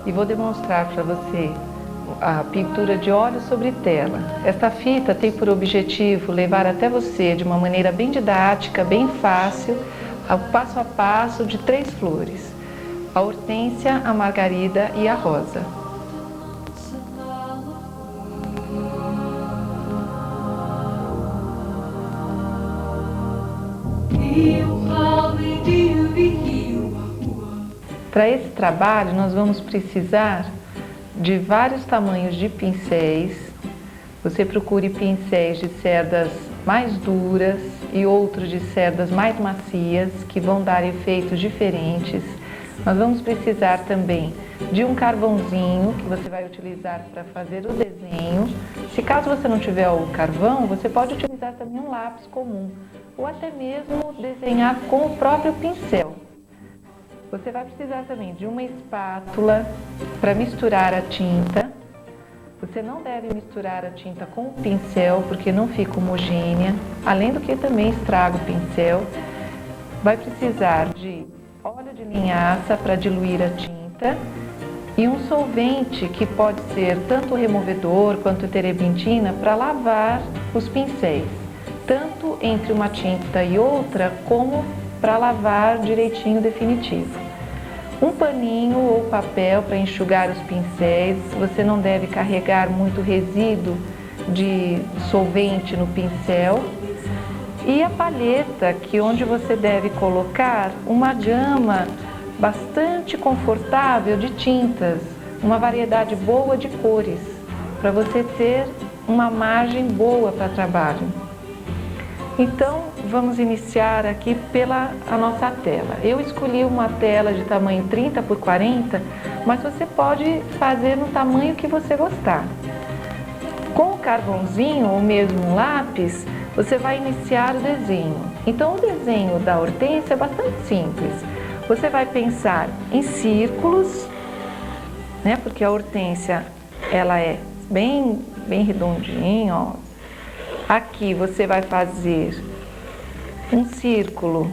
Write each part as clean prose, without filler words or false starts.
E vou demonstrar para você a pintura de óleo sobre tela. Esta fita tem por objetivo levar até você de uma maneira bem didática, bem fácil, o passo a passo de 3 flores: a hortênsia, a margarida e a rosa. Para esse trabalho, nós vamos precisar de vários tamanhos de pincéis. Você procure pincéis de cerdas mais duras e outros de cerdas mais macias, que vão dar efeitos diferentes. Nós vamos precisar também de um carvãozinho, que você vai utilizar para fazer o desenho. Se caso você não tiver o carvão, você pode utilizar também um lápis comum, ou até mesmo desenhar com o próprio pincel. Você vai precisar também de uma espátula para misturar a tinta. Você não deve misturar a tinta com o pincel, porque não fica homogênea, além do que também estraga o pincel. Vai precisar de óleo de linhaça para diluir a tinta e um solvente, que pode ser tanto removedor quanto terebintina, para lavar os pincéis, tanto entre uma tinta e outra, como para lavar direitinho definitivo. Um paninho ou papel para enxugar os pincéis. Você não deve carregar muito resíduo de solvente no pincel. E a palheta, que onde você deve colocar uma gama bastante confortável de tintas, uma variedade boa de cores, para você ter uma margem boa para trabalho. Então, vamos iniciar aqui pela nossa tela. Eu escolhi uma tela de tamanho 30 por 40, mas você pode fazer no tamanho que você gostar. Com o carvãozinho ou mesmo um lápis, você vai iniciar o desenho. Então, o desenho da hortênsia é bastante simples. Você vai pensar em círculos, né? Porque a hortênsia, ela é bem redondinha, ó. Aqui você vai fazer um círculo.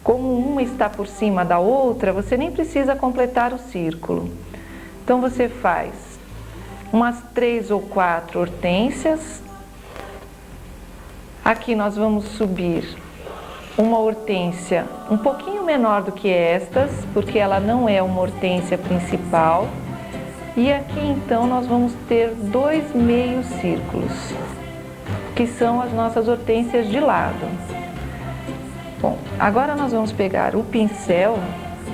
Como uma está por cima da outra, você nem precisa completar o círculo. Então você faz umas 3 ou 4 hortênsias. Aqui nós vamos subir uma hortênsia um pouquinho menor do que estas, porque ela não é uma hortênsia principal. E aqui então nós vamos ter 2 meios círculos, que são as nossas hortênsias de lado. Bom, agora nós vamos pegar o pincel.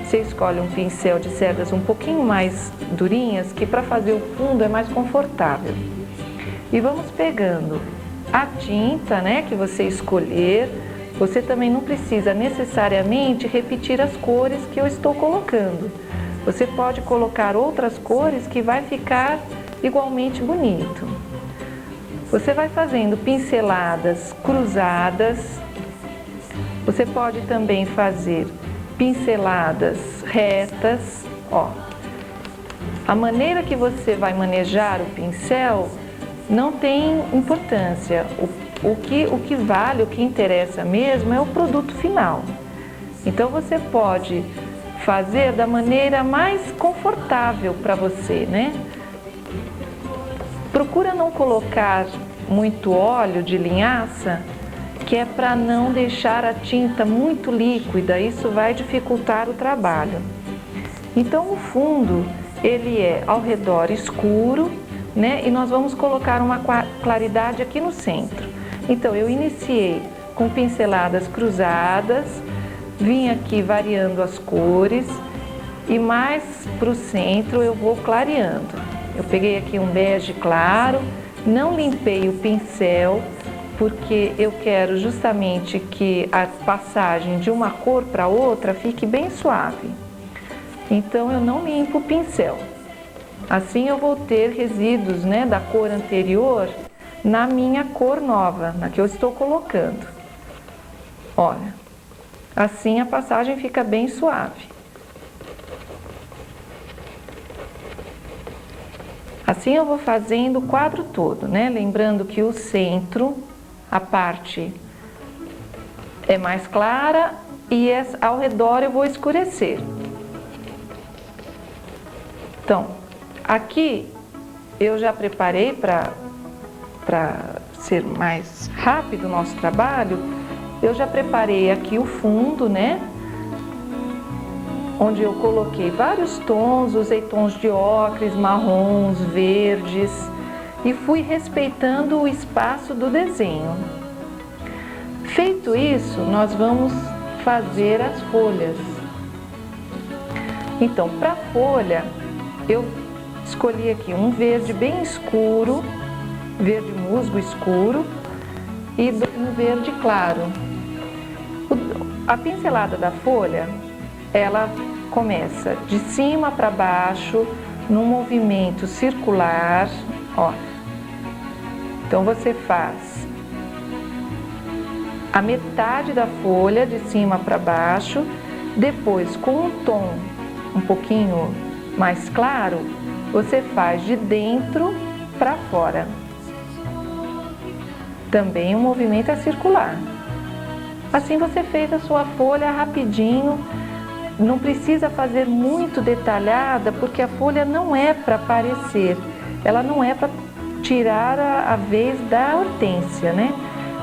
Você escolhe um pincel de cerdas um pouquinho mais durinhas, que para fazer o fundo é mais confortável. E vamos pegando a tinta, né, que você escolher. Você também não precisa necessariamente repetir as cores que eu estou colocando. Você pode colocar outras cores que vai ficar igualmente bonito. Você vai fazendo pinceladas cruzadas. Você pode também fazer pinceladas retas, ó. A maneira que você vai manejar o pincel não tem importância. O que vale, o que interessa mesmo é o produto final. Então você pode fazer da maneira mais confortável para você, né? Procura não colocar muito óleo de linhaça, que é para não deixar a tinta muito líquida. Isso vai dificultar o trabalho. Então o fundo, ele é ao redor escuro, né? E nós vamos colocar uma claridade aqui no centro. Então eu iniciei com pinceladas cruzadas, vim aqui variando as cores e mais para o centro eu vou clareando. Eu peguei aqui um bege claro, não limpei o pincel, porque eu quero justamente que a passagem de uma cor para outra fique bem suave. então eu não limpo o pincel. Assim eu vou ter resíduos, né, da cor anterior na minha cor nova, na que eu estou colocando. Olha, assim a passagem fica bem suave. Assim eu vou fazendo o quadro todo, né? Lembrando que o centro, a parte é mais clara e ao redor eu vou escurecer. Então, aqui eu já preparei para ser mais rápido o nosso trabalho, eu já preparei aqui o fundo, né? Onde eu coloquei vários tons, usei tons de ocres, marrons, verdes e fui respeitando o espaço do desenho. Feito isso, nós vamos fazer as folhas. Então, para a folha, eu escolhi aqui um verde bem escuro, verde musgo escuro e um verde claro. A pincelada da folha, ela começa de cima para baixo, num movimento circular, ó. Então você faz a metade da folha de cima para baixo, depois com um tom um pouquinho mais claro, você faz de dentro para fora. Também o movimento é circular. Assim você fez a sua folha rapidinho. Não precisa fazer muito detalhada, porque a folha não é para aparecer, ela não é para tirar a vez da hortênsia, né?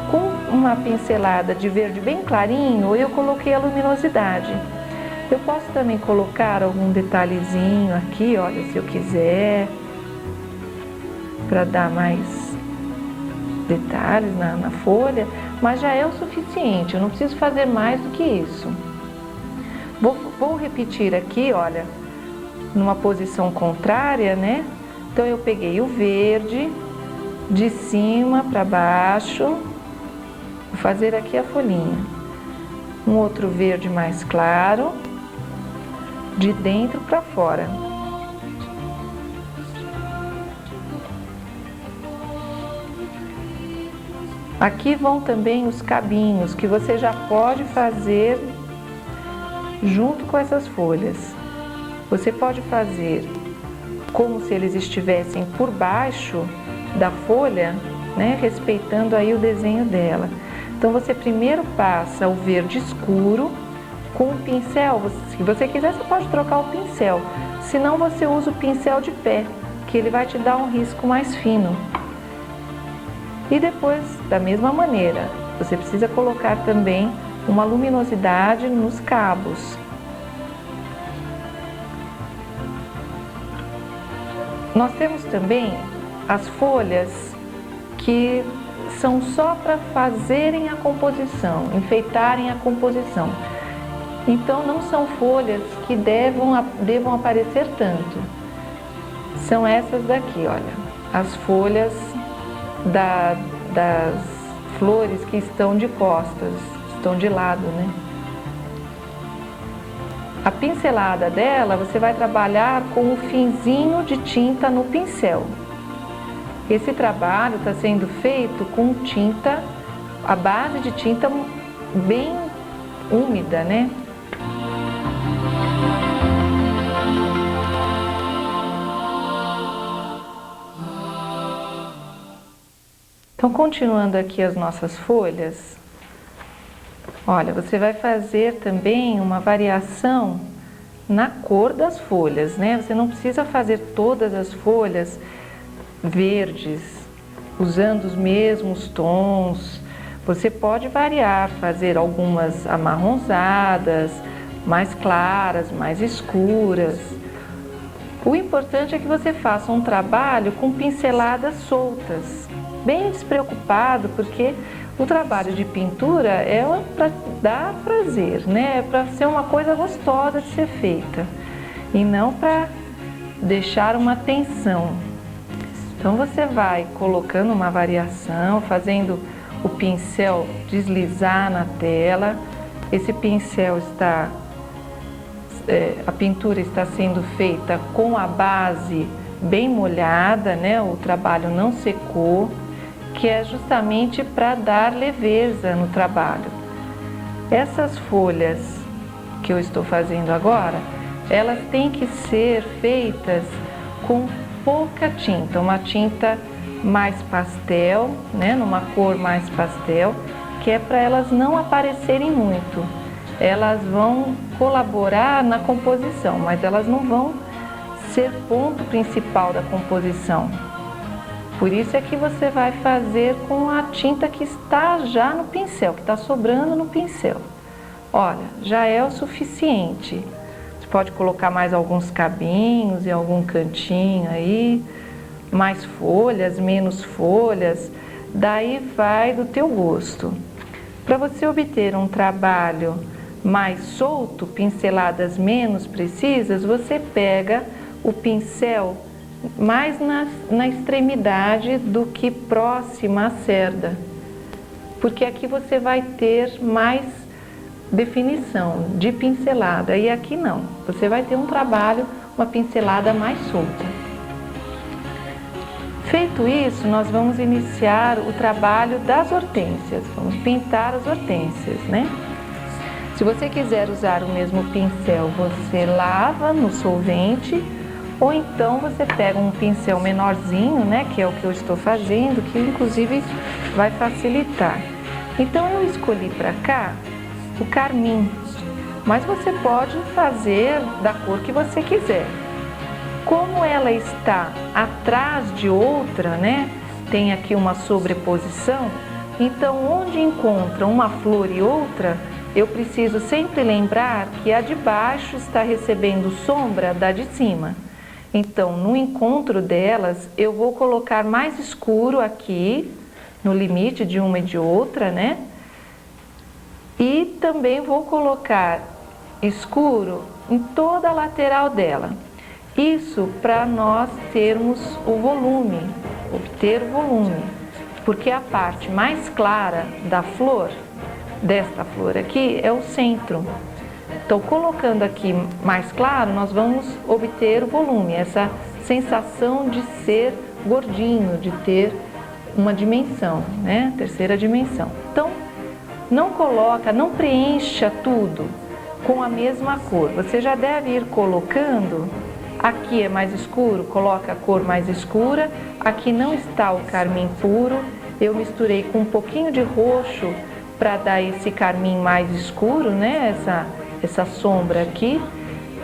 Com uma pincelada de verde bem clarinho, eu coloquei a luminosidade. Eu posso também colocar algum detalhezinho aqui, olha, se eu quiser, para dar mais detalhes na folha, mas já é o suficiente, eu não preciso fazer mais do que isso. Vou repetir aqui, olha, numa posição contrária, né? Então eu peguei o verde de cima para baixo, vou fazer aqui a folhinha. Um outro verde mais claro, de dentro para fora. Aqui vão também os cabinhos, que você já pode fazer junto com essas folhas. Você pode fazer como se eles estivessem por baixo da folha, né, respeitando aí o desenho dela. Então você primeiro passa o verde escuro com o pincel. Se você quiser, você pode trocar o pincel. Se não, você usa o pincel de pé, que ele vai te dar um risco mais fino. E depois, da mesma maneira, você precisa colocar também uma luminosidade nos cabos. Nós temos também as folhas que são só para fazerem a composição, enfeitarem a composição. Então não são folhas que devam aparecer tanto. São essas daqui, olha, as folhas das flores que estão de costas, estão de lado, né? A pincelada dela, você vai trabalhar com o finzinho de tinta no pincel. Esse trabalho está sendo feito com tinta, a base de tinta bem úmida, né? Então, continuando aqui as nossas folhas, olha, você vai fazer também uma variação na cor das folhas, né? Você não precisa fazer todas as folhas verdes, usando os mesmos tons. Você pode variar, fazer algumas amarronzadas, mais claras, mais escuras. O importante é que você faça um trabalho com pinceladas soltas, bem despreocupado, porque o trabalho de pintura é para dar prazer, né? É para ser uma coisa gostosa de ser feita e não para deixar uma tensão. Então você vai colocando uma variação, fazendo o pincel deslizar na tela. Esse pincel está a pintura está sendo feita com a base bem molhada, né? O trabalho não secou, que é justamente para dar leveza no trabalho. Essas folhas que eu estou fazendo agora, elas têm que ser feitas com pouca tinta, uma tinta mais pastel, né? Numa cor mais pastel, que é para elas não aparecerem muito. Elas vão colaborar na composição, mas elas não vão ser ponto principal da composição. Por isso é que você vai fazer com a tinta que está já no pincel, que está sobrando no pincel. Olha, já é o suficiente. Você pode colocar mais alguns cabinhos em algum cantinho aí, mais folhas, menos folhas, daí vai do teu gosto. Para você obter um trabalho mais solto, pinceladas menos precisas, você pega o pincel mais na extremidade do que próxima à cerda, porque aqui você vai ter mais definição de pincelada e aqui não, você vai ter um trabalho, uma pincelada mais solta. Feito isso, nós vamos iniciar o trabalho das hortênsias, vamos pintar as hortênsias, né? Se você quiser usar o mesmo pincel, você lava no solvente, ou então você pega um pincel menorzinho, né, que é o que eu estou fazendo, que inclusive vai facilitar. Então eu escolhi para cá o carmim, mas você pode fazer da cor que você quiser. Como ela está atrás de outra, né, tem aqui uma sobreposição, então onde encontra uma flor e outra, eu preciso sempre lembrar que a de baixo está recebendo sombra da de cima. Então, no encontro delas, eu vou colocar mais escuro aqui, no limite de uma e de outra, né? E também vou colocar escuro em toda a lateral dela. Isso para nós termos o volume, obter o volume. Porque a parte mais clara da flor, desta flor aqui, é o centro. Então, colocando aqui mais claro, nós vamos obter o volume, essa sensação de ser gordinho, de ter uma dimensão, né? Terceira dimensão. Então, não preencha tudo com a mesma cor. Você já deve ir colocando, aqui é mais escuro, coloca a cor mais escura, aqui não está o carmim puro, eu misturei com um pouquinho de roxo para dar esse carmim mais escuro, né? Essa sombra aqui.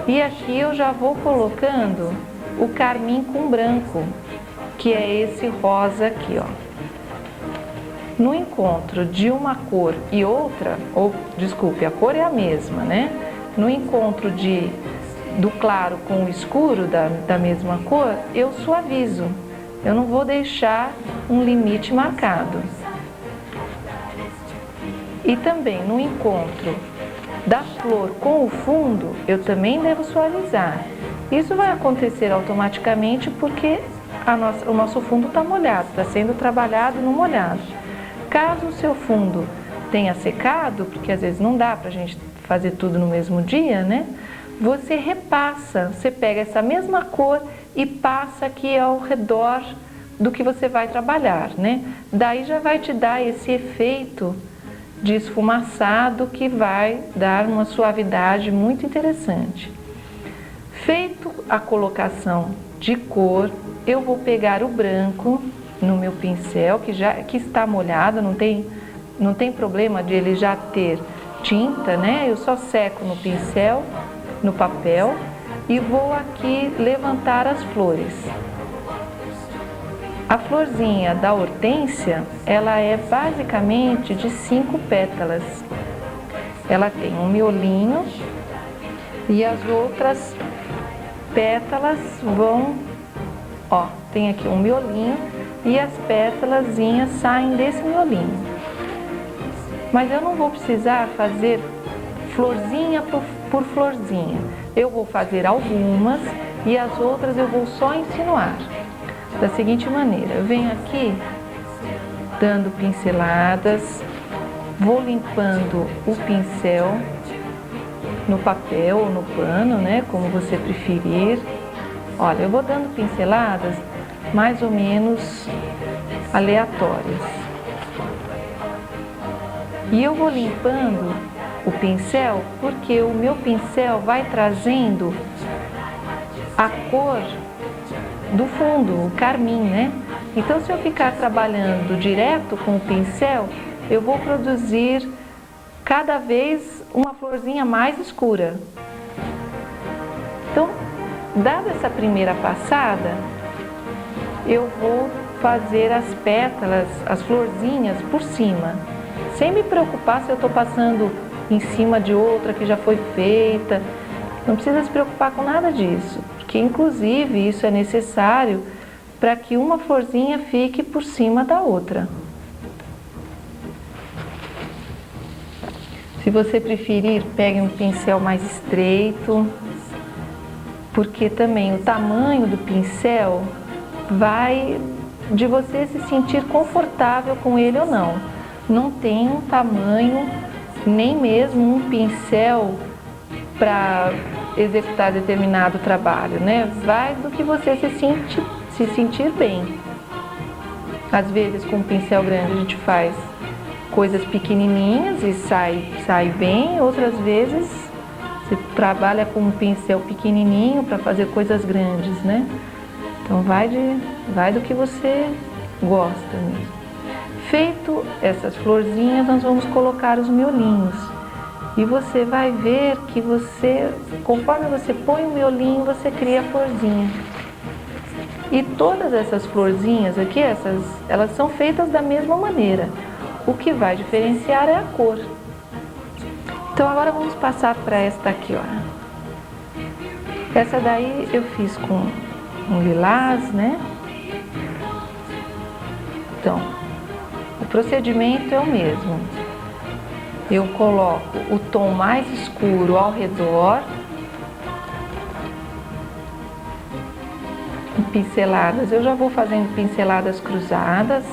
E aqui eu já vou colocando o carmim com branco, que é esse rosa aqui, ó. No encontro de uma cor e outra, desculpe, a cor é a mesma, né? No encontro do claro com o escuro da mesma cor, eu suavizo. Eu não vou deixar um limite marcado. E também no encontro da flor com o fundo, eu também devo suavizar. Isso vai acontecer automaticamente porque o nosso fundo está molhado, está sendo trabalhado no molhado. Caso o seu fundo tenha secado, porque às vezes não dá para a gente fazer tudo no mesmo dia, né? Você repassa, você pega essa mesma cor e passa aqui ao redor do que você vai trabalhar, né? Daí já vai te dar esse efeito de esfumaçado que vai dar uma suavidade muito interessante. Feito a colocação de cor, eu vou pegar o branco no meu pincel, que está molhado, não tem problema de ele já ter tinta, né? Eu só seco no pincel, no papel, e vou aqui levantar as flores. A florzinha da hortênsia, ela é basicamente de 5 pétalas. Ela tem um miolinho e as outras pétalas vão, ó, tem aqui um miolinho e as pétalazinhas saem desse miolinho. Mas eu não vou precisar fazer florzinha por florzinha. Eu vou fazer algumas e as outras eu vou só insinuar. Da seguinte maneira, eu venho aqui dando pinceladas, vou limpando o pincel no papel ou no pano, né, como você preferir. Olha, eu vou dando pinceladas mais ou menos aleatórias. E eu vou limpando o pincel porque o meu pincel vai trazendo a cor do fundo, o carmim, né? Então, se eu ficar trabalhando direto com o pincel, eu vou produzir cada vez uma florzinha mais escura. Então, dada essa primeira passada, eu vou fazer as pétalas, as florzinhas por cima, sem me preocupar se eu estou passando em cima de outra que já foi feita. Não precisa se preocupar com nada disso, porque inclusive isso é necessário para que uma florzinha fique por cima da outra. Se você preferir, pegue um pincel mais estreito, porque também o tamanho do pincel vai de você se sentir confortável com ele ou não. Não tem um tamanho, nem mesmo um pincel para executar determinado trabalho, né? Vai do que você se sentir bem. Às vezes com um pincel grande a gente faz coisas pequenininhas e sai bem, outras vezes você trabalha com um pincel pequenininho para fazer coisas grandes, né? Então vai do que você gosta mesmo. Feito essas florzinhas, nós vamos colocar os miolinhos. E você vai ver que conforme você põe o miolinho, você cria a florzinha. E todas essas florzinhas aqui, elas são feitas da mesma maneira. O que vai diferenciar é a cor. Então agora vamos passar para esta aqui, ó. Essa daí eu fiz com um lilás, né? Então, o procedimento é o mesmo. Eu coloco o tom mais escuro ao redor, pinceladas. Eu já vou fazendo pinceladas cruzadas.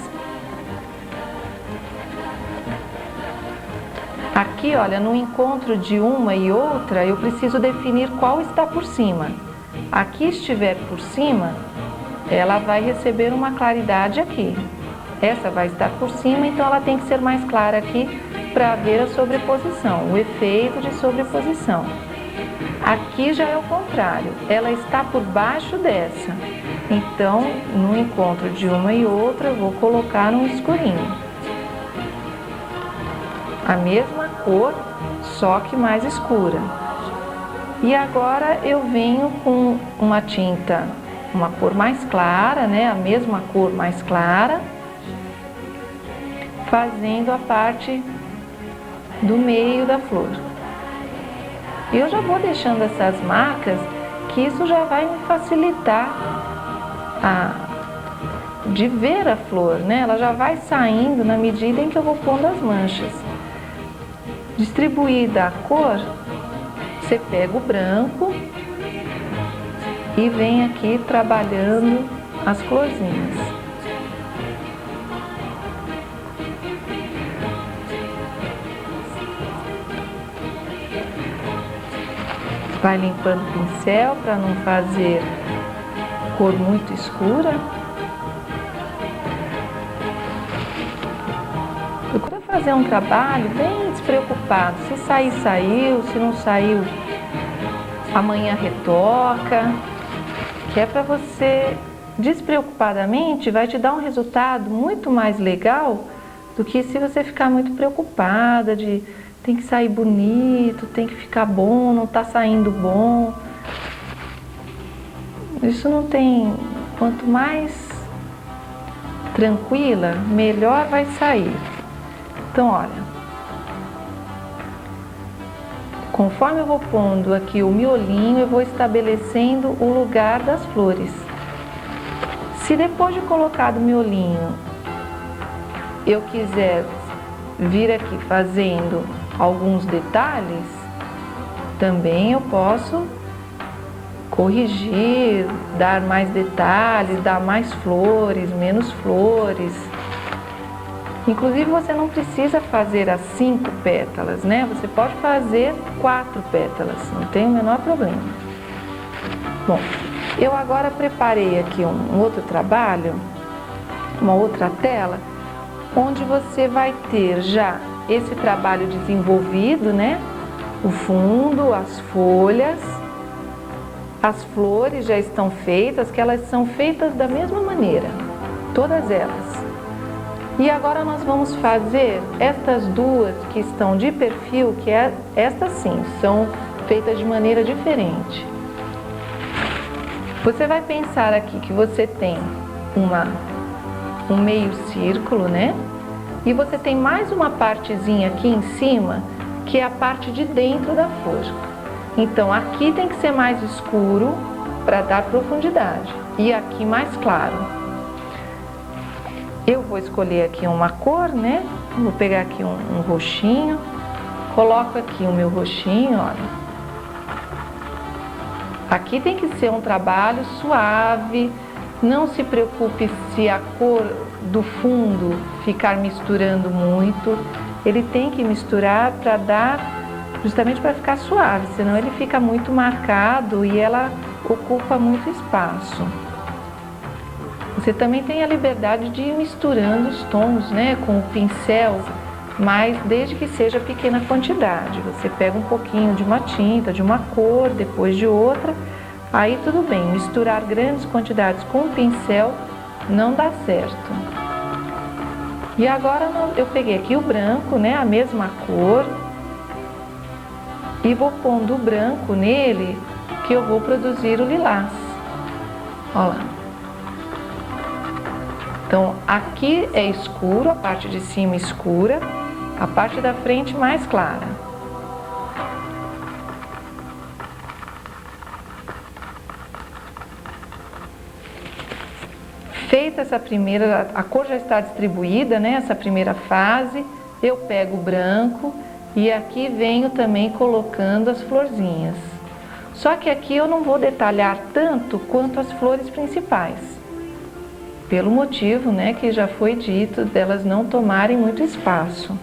Aqui, olha, no encontro de uma e outra, eu preciso definir qual está por cima. Aqui estiver por cima, ela vai receber uma claridade aqui. Essa vai estar por cima, então ela tem que ser mais clara aqui para ver a sobreposição, o efeito de sobreposição. Aqui já é o contrário, ela está por baixo dessa. Então, no encontro de uma e outra, eu vou colocar um escurinho. A mesma cor, só que mais escura. E agora eu venho com uma tinta, uma cor mais clara, né? A mesma cor mais clara, fazendo a parte do meio da flor. Eu já vou deixando essas marcas, que isso já vai me facilitar de ver a flor, né? Ela já vai saindo na medida em que eu vou pondo as manchas. Distribuída a cor, você pega o branco e vem aqui trabalhando as florzinhas. Vai limpando o pincel para não fazer cor muito escura. Procura fazer um trabalho bem despreocupado. Se sair, saiu. Se não saiu, amanhã retoca. Que é para você, despreocupadamente, vai te dar um resultado muito mais legal do que se você ficar muito preocupada de tem que sair bonito, tem que ficar bom, não está saindo bom. Isso não tem... Quanto mais tranquila, melhor vai sair. Então, olha, conforme eu vou pondo aqui o miolinho, eu vou estabelecendo o lugar das flores. Se depois de colocado o miolinho, eu quiser vir aqui fazendo alguns detalhes, também eu posso corrigir, dar mais detalhes, dar mais flores, menos flores. Inclusive você não precisa fazer as 5 pétalas, né? Você pode fazer 4 pétalas, não tem o menor problema. Bom, eu agora preparei aqui um outro trabalho, uma outra tela, onde você vai ter já esse trabalho desenvolvido, né? O fundo, as folhas, as flores já estão feitas, que elas são feitas da mesma maneira, todas elas. E agora nós vamos fazer estas duas que estão de perfil, que estas sim, são feitas de maneira diferente. Você vai pensar aqui que você tem um meio círculo, né? E você tem mais uma partezinha aqui em cima, que é a parte de dentro da flor. Então aqui tem que ser mais escuro para dar profundidade e aqui mais claro. Eu vou escolher aqui uma cor, né? Vou pegar aqui um roxinho, coloco aqui o meu roxinho, olha. Aqui tem que ser um trabalho suave, não se preocupe se a cor do fundo ficar misturando muito. Ele tem que misturar para dar, justamente para ficar suave, senão ele fica muito marcado e ela ocupa muito espaço. Você também tem a liberdade de ir misturando os tons, né, com o pincel, mas desde que seja pequena quantidade. Você pega um pouquinho de uma tinta, de uma cor, depois de outra, aí tudo bem. Misturar grandes quantidades com o pincel não dá certo. E agora eu peguei aqui o branco, né, a mesma cor, e vou pondo o branco nele, que eu vou produzir o lilás. Olha lá. Então, aqui é escuro, a parte de cima escura, a parte da frente mais clara. Feita essa primeira, a cor já está distribuída, né? Essa primeira fase, eu pego o branco e aqui venho também colocando as florzinhas. Só que aqui eu não vou detalhar tanto quanto as flores principais. Pelo motivo, né, que já foi dito, delas não tomarem muito espaço.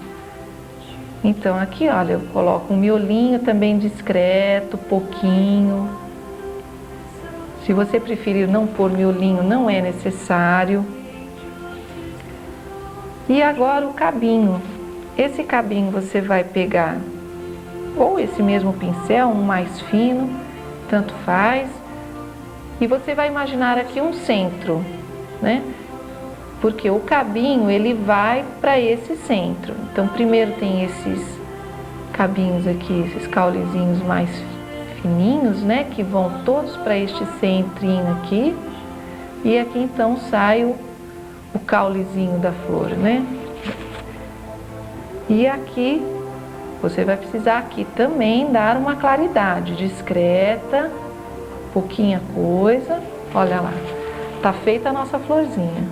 Então aqui, olha, eu coloco um miolinho também discreto, pouquinho. Se você preferir não pôr miolinho, não é necessário. E agora o cabinho. Esse cabinho você vai pegar ou esse mesmo pincel, um mais fino, tanto faz. E você vai imaginar aqui um centro, né? Porque o cabinho ele vai para esse centro. Então primeiro tem esses cabinhos aqui, esses caulezinhos mais fininhos, né? Que vão todos para este centrinho aqui. E aqui então sai o caulezinho da flor, né? E aqui você vai precisar aqui também dar uma claridade discreta, pouquinha coisa. Olha lá. Tá feita a nossa florzinha.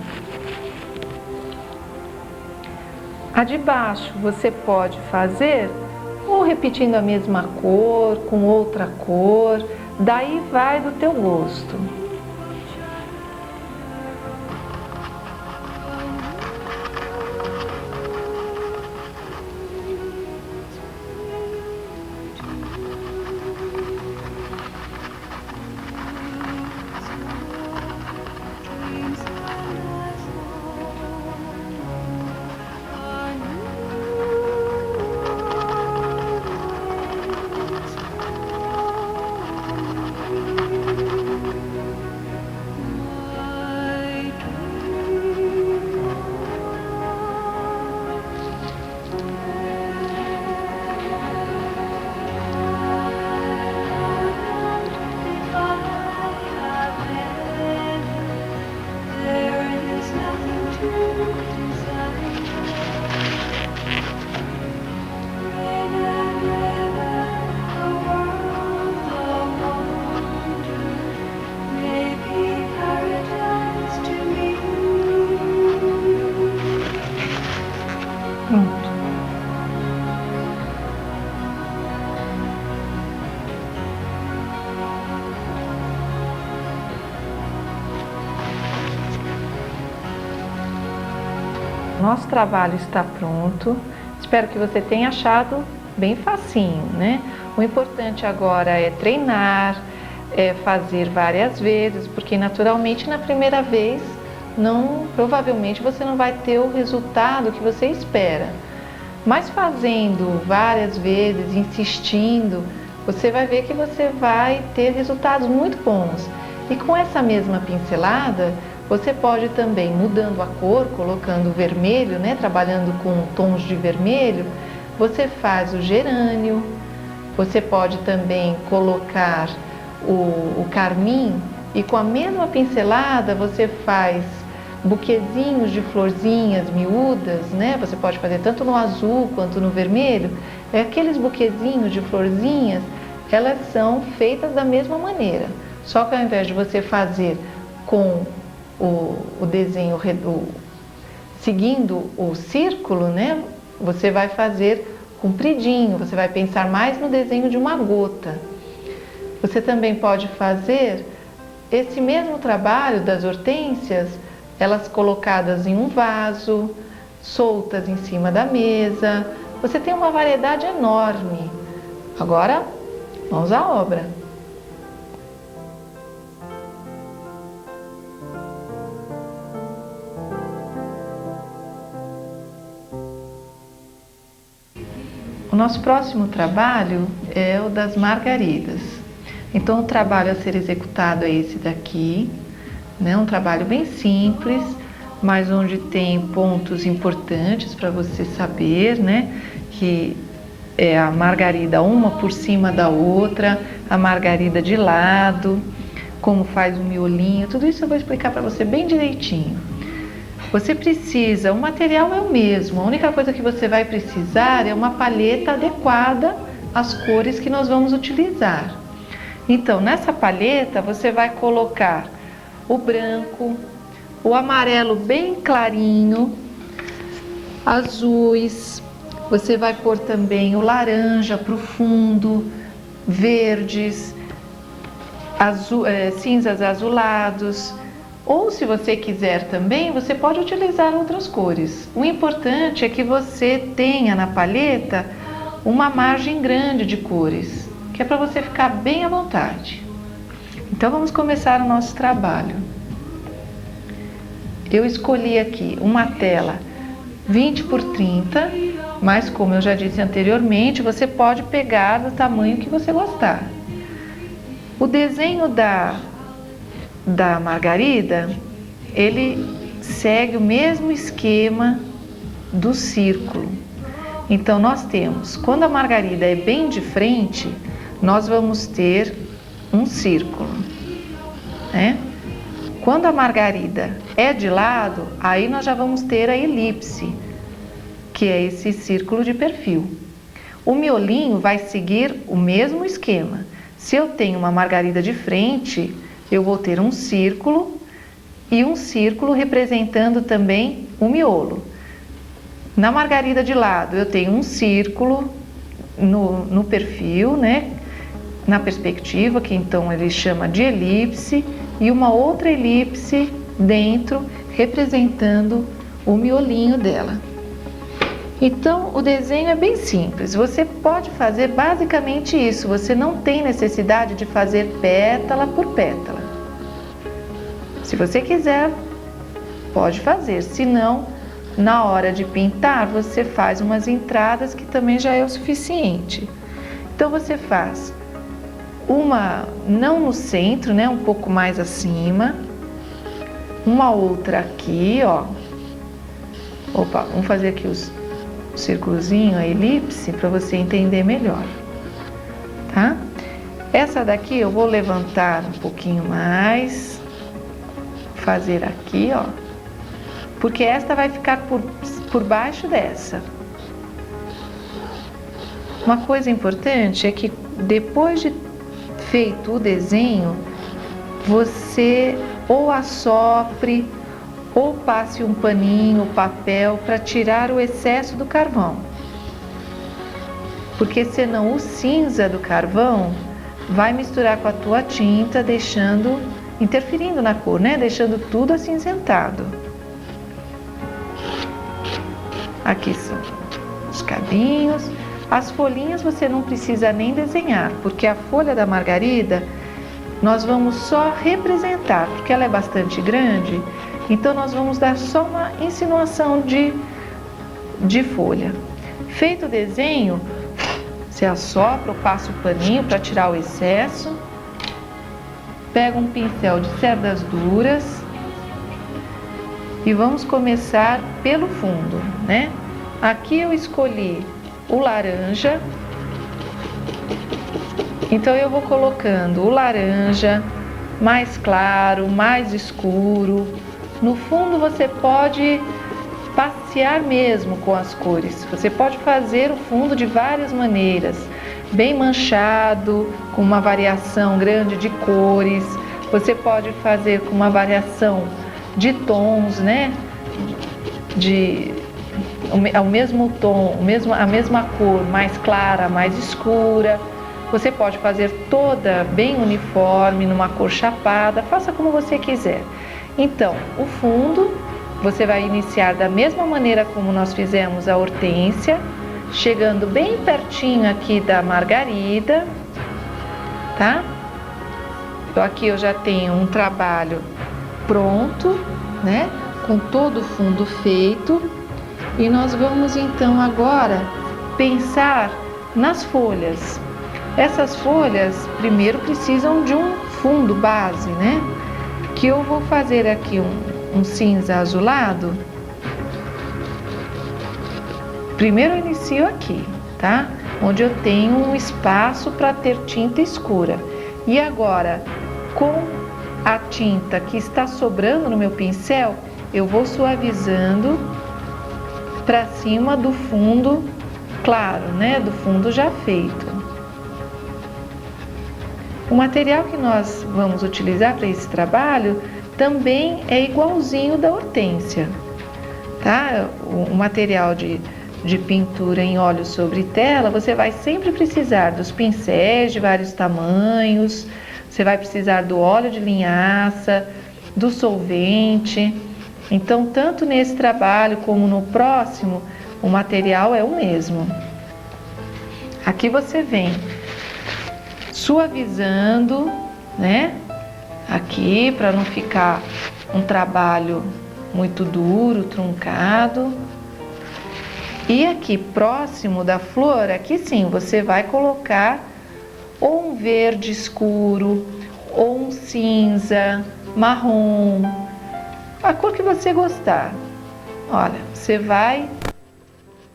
A de baixo você pode fazer ou repetindo a mesma cor, com outra cor, daí vai do teu gosto. Nosso trabalho está pronto. Espero que você tenha achado bem facinho, né? O importante agora é treinar, é fazer várias vezes, porque naturalmente na primeira vez provavelmente você não vai ter o resultado que você espera. Mas fazendo várias vezes, insistindo, você vai ver que você vai ter resultados muito bons. E com essa mesma pincelada, você pode também, mudando a cor, colocando vermelho, né, trabalhando com tons de vermelho, você faz o gerânio, você pode também colocar o carmim e com a mesma pincelada você faz buquezinhos de florzinhas miúdas, né? Você pode fazer tanto no azul quanto no vermelho. Aqueles buquezinhos de florzinhas, elas são feitas da mesma maneira, só que ao invés de você fazer com o desenho seguindo o círculo, né? Você vai fazer compridinho, você vai pensar mais no desenho de uma gota. Você também pode fazer esse mesmo trabalho das hortênsias, elas colocadas em um vaso, soltas em cima da mesa. Você tem uma variedade enorme. Agora, mãos à obra. O nosso próximo trabalho é o das margaridas. Então, o trabalho a ser executado é esse daqui, né? Um trabalho bem simples, mas onde tem pontos importantes para você saber, né? Que é a margarida uma por cima da outra, a margarida de lado, como faz o miolinho, tudo isso eu vou explicar para você bem direitinho. Você precisa, o material é o mesmo, a única coisa que você vai precisar é uma palheta adequada às cores que nós vamos utilizar. Então, nessa palheta você vai colocar o branco, o amarelo bem clarinho, azuis, você vai pôr também o laranja para o fundo, verdes, cinzas azulados. Ou se você quiser também, você pode utilizar outras cores. O importante é que você tenha na palheta uma margem grande de cores, que é para você ficar bem à vontade. Então vamos começar o nosso trabalho. Eu escolhi aqui uma tela 20 por 30, mas como eu já disse anteriormente, você pode pegar do tamanho que você gostar. O desenho da margarida, ele segue o mesmo esquema do círculo. Então nós temos, quando a margarida é bem de frente, nós vamos ter um círculo, né? Quando a margarida é de lado, aí nós já vamos ter a elipse, que é esse círculo de perfil. O miolinho vai seguir o mesmo esquema. Se eu tenho uma margarida de frente, eu vou ter um círculo e um círculo representando também o miolo. Na margarida de lado, eu tenho um círculo no perfil, né? Na perspectiva, que então ele chama de elipse, e uma outra elipse dentro, representando o miolinho dela. Então, o desenho é bem simples, você pode fazer basicamente isso, você não tem necessidade de fazer pétala por pétala. Se você quiser, pode fazer, se não, na hora de pintar, você faz umas entradas que também já é o suficiente. Então, você faz uma, não no centro, né, um pouco mais acima, uma outra aqui, ó. Opa, vamos fazer aqui o círculozinho, a elipse, para você entender melhor, tá? Essa daqui eu vou levantar um pouquinho mais, fazer aqui, ó, porque esta vai ficar por baixo dessa. Uma coisa importante é que depois de feito o desenho, você ou assopre ou passe um paninho, papel, para tirar o excesso do carvão. Porque senão o cinza do carvão vai misturar com a tua tinta, interferindo na cor, né? Deixando tudo acinzentado. Aqui são os cabinhos. As folhinhas você não precisa nem desenhar, porque a folha da margarida nós vamos só representar, porque ela é bastante grande, então nós vamos dar só uma insinuação de folha. Feito o desenho, você assopra ou passa o paninho para tirar o excesso, pega um pincel de cerdas duras e vamos começar pelo fundo, né? Aqui eu escolhi o laranja, então eu vou colocando o laranja mais claro, mais escuro. No fundo você pode passear mesmo com as cores, você pode fazer o fundo de várias maneiras, bem manchado, com uma variação grande de cores, você pode fazer com uma variação de tons, né? O mesmo tom, a mesma cor, mais clara, mais escura. Você pode fazer toda bem uniforme, numa cor chapada, faça como você quiser. Então, o fundo, você vai iniciar da mesma maneira como nós fizemos a hortênsia, chegando bem pertinho aqui da margarida, tá? Então, aqui eu já tenho um trabalho pronto, né? Com todo o fundo feito. E nós vamos então agora pensar nas folhas. Essas folhas primeiro precisam de um fundo base, né? Que eu vou fazer aqui um cinza azulado. Primeiro eu inicio aqui, tá? Onde eu tenho um espaço para ter tinta escura. E agora, com a tinta que está sobrando no meu pincel, eu vou suavizando para cima do fundo claro, né? Do fundo já feito. O material que nós vamos utilizar para esse trabalho também é igualzinho da hortênsia, tá? O material de pintura em óleo sobre tela, você vai sempre precisar dos pincéis de vários tamanhos, você vai precisar do óleo de linhaça, do solvente. Então, tanto nesse trabalho como no próximo, o material é o mesmo. Aqui você vem suavizando, né? Aqui, para não ficar um trabalho muito duro, truncado. E aqui, próximo da flor, aqui sim, você vai colocar ou um verde escuro, ou um cinza, marrom, a cor que você gostar. Olha, você vai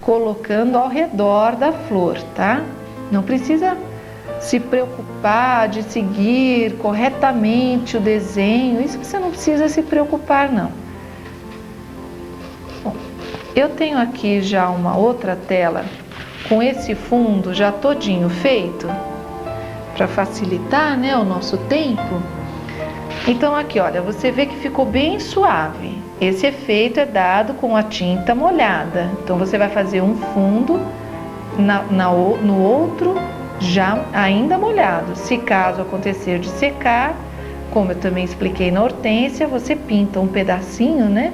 colocando ao redor da flor, tá? Não precisa se preocupar de seguir corretamente o desenho, isso você não precisa se preocupar, não. Bom, eu tenho aqui já uma outra tela com esse fundo já todinho feito, para facilitar, né, o nosso tempo. Então aqui, olha, você vê que ficou bem suave. Esse efeito é dado com a tinta molhada. Então você vai fazer um fundo no outro já ainda molhado. Se caso acontecer de secar, como eu também expliquei na hortênsia, você pinta um pedacinho, né,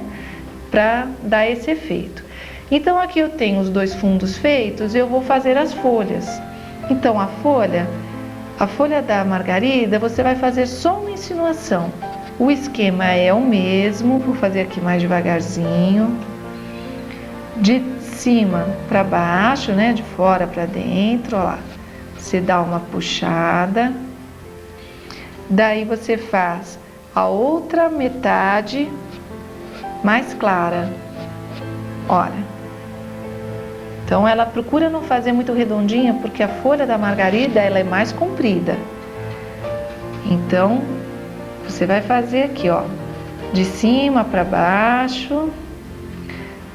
para dar esse efeito. Então aqui eu tenho os dois fundos feitos, eu vou fazer as folhas. Então a folha da margarida, você vai fazer só uma insinuação. O esquema é o mesmo, vou fazer aqui mais devagarzinho. De cima para baixo, né, de fora para dentro, ó lá. Você dá uma puxada. Daí você faz a outra metade mais clara. Olha. Então ela procura não fazer muito redondinha, porque a folha da margarida ela é mais comprida. Então você vai fazer aqui, ó, de cima para baixo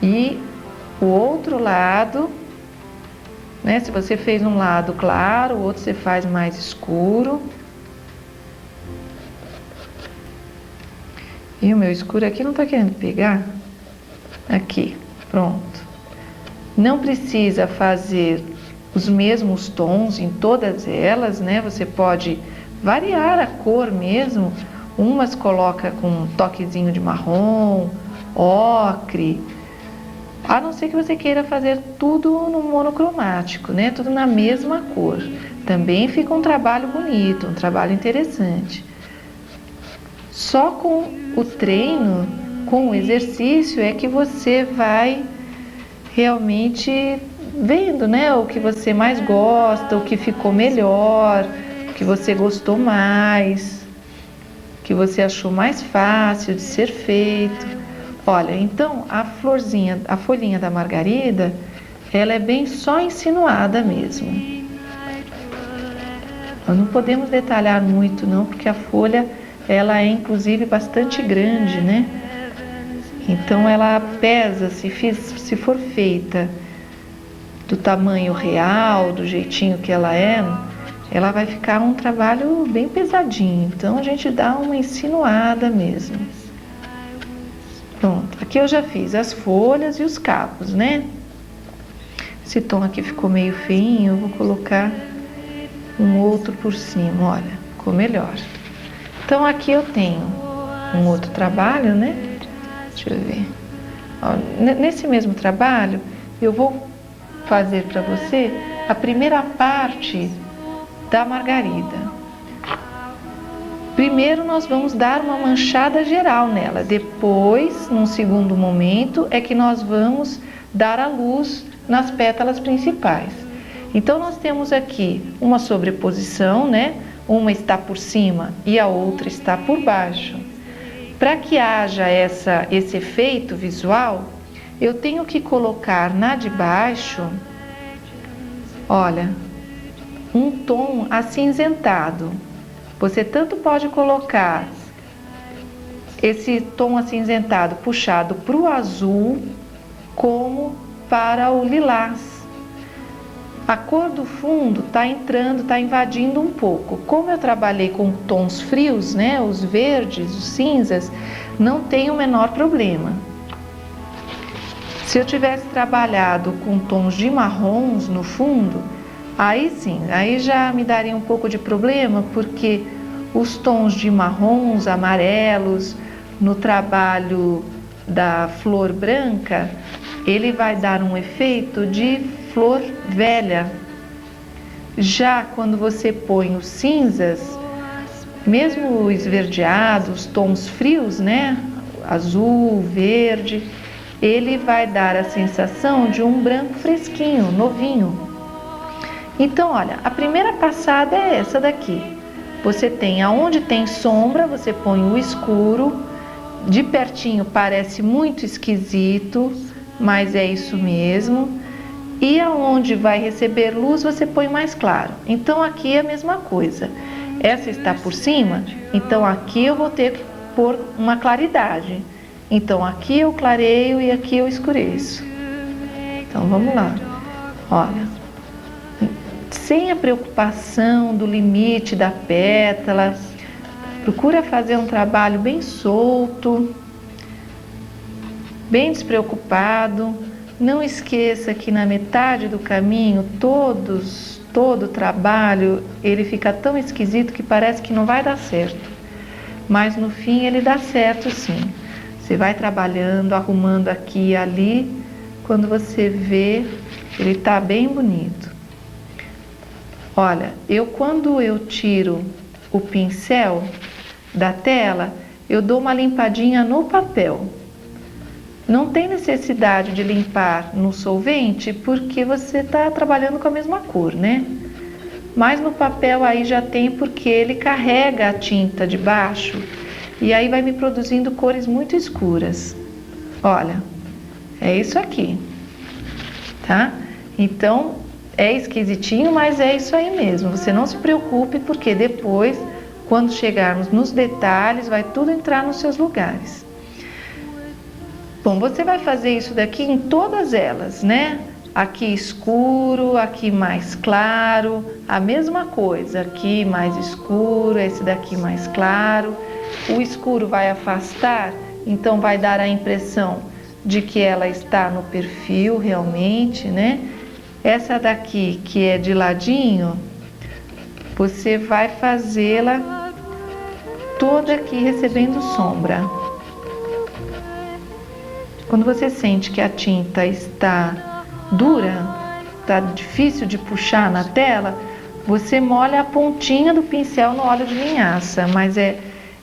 e o outro lado, né? Se você fez um lado claro, o outro você faz mais escuro. E o meu escuro aqui não tá querendo pegar. Aqui, pronto. Não precisa fazer os mesmos tons em todas elas, né? Você pode variar a cor mesmo. Umas coloca com um toquezinho de marrom, ocre. A não ser que você queira fazer tudo no monocromático, né? Tudo na mesma cor. Também fica um trabalho bonito, um trabalho interessante. Só com o treino, com o exercício, é que você vai realmente vendo, né? O que você mais gosta, o que ficou melhor, o que você gostou mais, o que você achou mais fácil de ser feito. Olha, então a florzinha, a folhinha da margarida, ela é bem só insinuada mesmo. Nós não podemos detalhar muito não, porque a folha, ela é inclusive bastante grande, né? Então ela pesa, se for feita do tamanho real, do jeitinho que ela vai ficar um trabalho bem pesadinho. Então a gente dá uma insinuada mesmo. Pronto, aqui eu já fiz as folhas e os cabos, né? Esse tom aqui ficou meio feinho, eu vou colocar um outro por cima, olha, ficou melhor. Então aqui eu tenho um outro trabalho, né? Deixa eu ver. Ó, nesse mesmo trabalho, eu vou fazer para você a primeira parte da margarida. Primeiro nós vamos dar uma manchada geral nela, depois, num segundo momento, é que nós vamos dar a luz nas pétalas principais. Então nós temos aqui uma sobreposição, né? Uma está por cima e a outra está por baixo. Para que haja esse efeito visual, eu tenho que colocar na de baixo, olha, um tom acinzentado. Você tanto pode colocar esse tom acinzentado puxado para o azul, como para o lilás. A cor do fundo está entrando, está invadindo um pouco. Como eu trabalhei com tons frios, né, os verdes, os cinzas, não tem o menor problema. Se eu tivesse trabalhado com tons de marrons no fundo, aí sim, aí já me daria um pouco de problema, porque os tons de marrons, amarelos, no trabalho da flor branca, ele vai dar um efeito de flor velha. Já quando você põe os cinzas, mesmo esverdeados, tons frios, né? Azul, verde, ele vai dar a sensação de um branco fresquinho, novinho. Então, olha, a primeira passada é essa daqui. Você tem aonde tem sombra, você põe o escuro, de pertinho parece muito esquisito, mas é isso mesmo. E aonde vai receber luz, você põe mais claro. Então aqui é a mesma coisa. Essa está por cima, então aqui eu vou ter que pôr uma claridade. Então aqui eu clareio e aqui eu escureço. Então vamos lá. Olha, sem a preocupação do limite da pétala, procura fazer um trabalho bem solto, bem despreocupado. Não esqueça que na metade do caminho, todo o trabalho, ele fica tão esquisito que parece que não vai dar certo. Mas no fim ele dá certo sim. Você vai trabalhando, arrumando aqui e ali, quando você vê, ele está bem bonito. Olha, quando eu tiro o pincel da tela, eu dou uma limpadinha no papel. Não tem necessidade de limpar no solvente, porque você está trabalhando com a mesma cor, né? Mas no papel aí já tem, porque ele carrega a tinta de baixo e aí vai me produzindo cores muito escuras. Olha, é isso aqui, tá? Então, é esquisitinho, mas é isso aí mesmo. Você não se preocupe, porque depois, quando chegarmos nos detalhes, vai tudo entrar nos seus lugares. Bom, você vai fazer isso daqui em todas elas, né? Aqui escuro, aqui mais claro, a mesma coisa. Aqui mais escuro, esse daqui mais claro. O escuro vai afastar, então vai dar a impressão de que ela está no perfil realmente, né? Essa daqui, que é de ladinho, você vai fazê-la toda aqui recebendo sombra. Quando você sente que a tinta está dura, está difícil de puxar na tela, você molha a pontinha do pincel no óleo de linhaça, mas é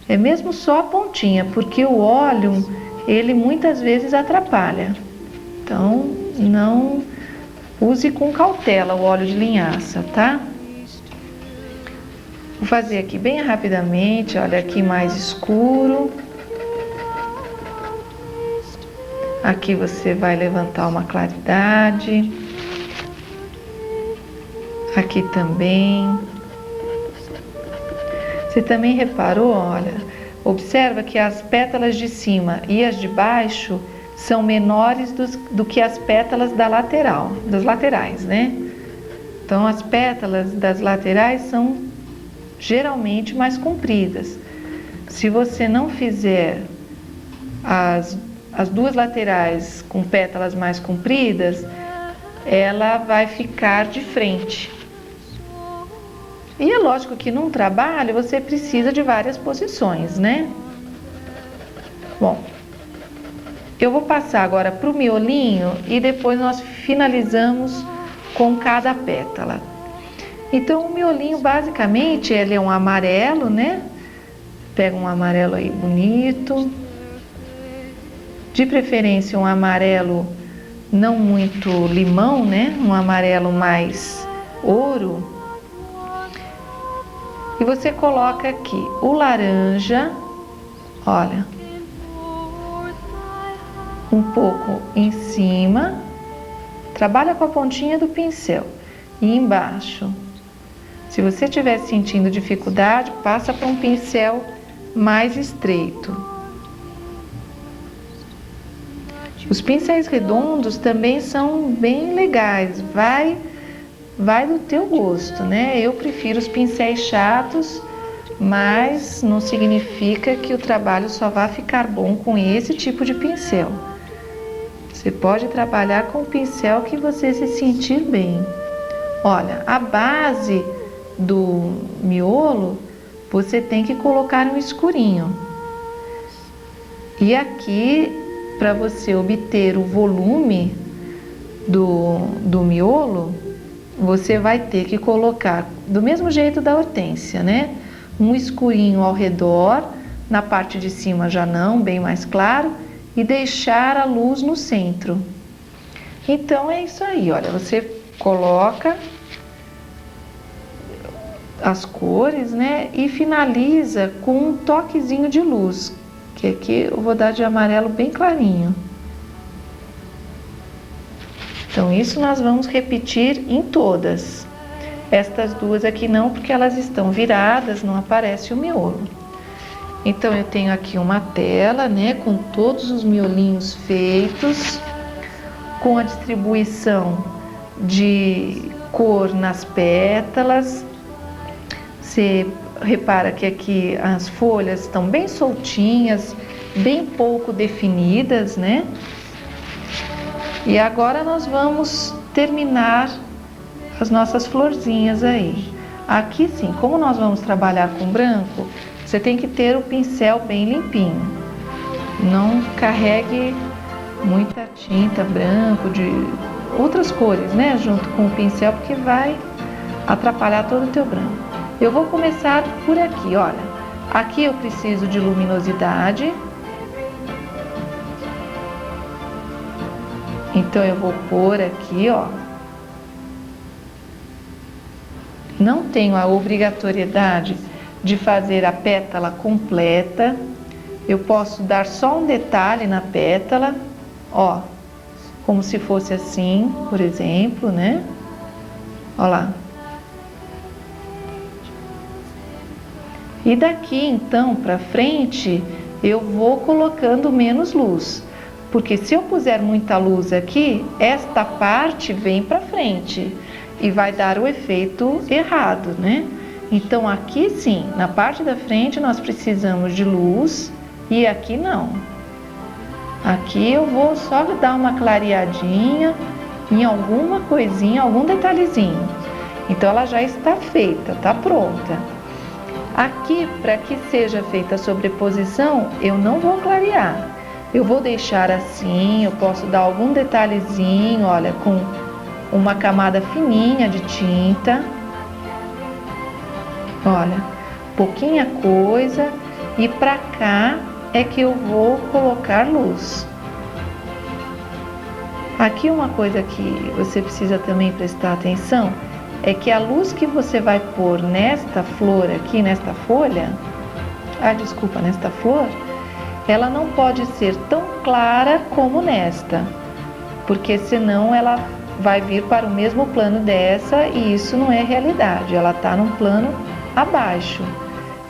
mesmo só a pontinha, porque o óleo, ele muitas vezes atrapalha. Então, não use com cautela o óleo de linhaça, tá? Vou fazer aqui bem rapidamente, olha aqui mais escuro. Aqui você vai levantar uma claridade. Aqui também. Você também reparou, olha, observa que as pétalas de cima e as de baixo são menores do que as pétalas das laterais, né? Então as pétalas das laterais são geralmente mais compridas. Se você não fizer as duas laterais com pétalas mais compridas, ela vai ficar de frente. E é lógico que num trabalho você precisa de várias posições, né? Bom, eu vou passar agora para o miolinho e depois nós finalizamos com cada pétala. Então o miolinho basicamente ele é um amarelo, né? Pega um amarelo aí bonito. De preferência um amarelo não muito limão, né? Um amarelo mais ouro. E você coloca aqui o laranja, olha, um pouco em cima, trabalha com a pontinha do pincel e embaixo. Se você estiver sentindo dificuldade, passa para um pincel mais estreito. Os pincéis redondos também são bem legais, vai do teu gosto, né? Eu prefiro os pincéis chatos, mas não significa que o trabalho só vai ficar bom com esse tipo de pincel. Você pode trabalhar com o pincel que você se sentir bem. Olha, a base do miolo você tem que colocar no escurinho. E aqui, para você obter o volume do miolo, você vai ter que colocar, do mesmo jeito da hortênsia, né? Um escurinho ao redor, na parte de cima já não, bem mais claro, e deixar a luz no centro. Então é isso aí, olha, você coloca as cores, né? E finaliza com um toquezinho de luz, que aqui eu vou dar de amarelo bem clarinho. Então isso nós vamos repetir em todas. Estas duas aqui não, porque elas estão viradas, não aparece o miolo. Então eu tenho aqui uma tela, né, com todos os miolinhos feitos, com a distribuição de cor nas pétalas. Você repara que aqui as folhas estão bem soltinhas, bem pouco definidas, né? E agora nós vamos terminar as nossas florzinhas aí. Aqui sim, como nós vamos trabalhar com branco, você tem que ter o pincel bem limpinho. Não carregue muita tinta branco de outras cores, né, junto com o pincel, porque vai atrapalhar todo o teu branco. Eu vou começar por aqui, olha. Aqui eu preciso de luminosidade. Então eu vou pôr aqui, ó. Não tenho a obrigatoriedade de fazer a pétala completa. Eu posso dar só um detalhe na pétala, ó, como se fosse assim, por exemplo, né? Ó lá. E daqui então para frente eu vou colocando menos luz, porque se eu puser muita luz aqui, esta parte vem para frente e vai dar o efeito errado, né? Então aqui sim, na parte da frente nós precisamos de luz e aqui não. Aqui eu vou só dar uma clareadinha em alguma coisinha, algum detalhezinho. Então ela já está feita, tá pronta. Aqui, para que seja feita a sobreposição, eu não vou clarear. Eu vou deixar assim, eu posso dar algum detalhezinho, olha, com uma camada fininha de tinta. Olha, pouquinha coisa, e pra cá é que eu vou colocar luz. Aqui uma coisa que você precisa também prestar atenção é que a luz que você vai pôr nesta flor aqui, nesta folha, nesta flor, ela não pode ser tão clara como nesta, porque senão ela vai vir para o mesmo plano dessa e isso não é realidade, ela está num plano abaixo.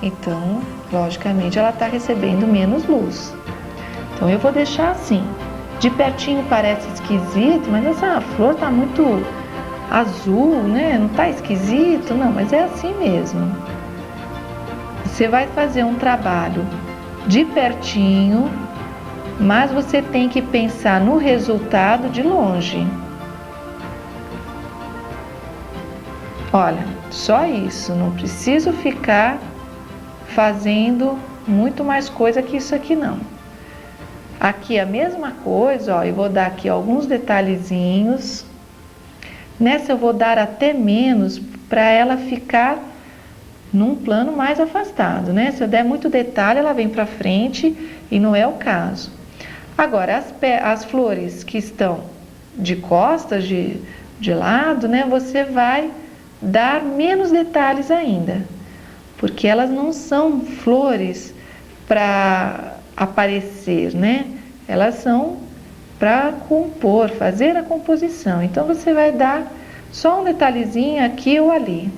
Então, logicamente, ela está recebendo menos luz. Então, eu vou deixar assim. De pertinho parece esquisito, mas essa flor está muito azul, né? Não está esquisito? Não, mas é assim mesmo. Você vai fazer um trabalho de pertinho, mas você tem que pensar no resultado de longe. Olha, só isso, não preciso ficar fazendo muito mais coisa que isso aqui não. Aqui a mesma coisa, ó, eu vou dar aqui alguns detalhezinhos. Nessa eu vou dar até menos para ela ficar num plano mais afastado, né? Se eu der muito detalhe, ela vem para frente e não é o caso. Agora, as flores que estão de costas, de lado, né? Você vai dar menos detalhes ainda, porque elas não são flores para aparecer, né? Elas são para compor, fazer a composição. Então, você vai dar só um detalhezinho aqui ou ali.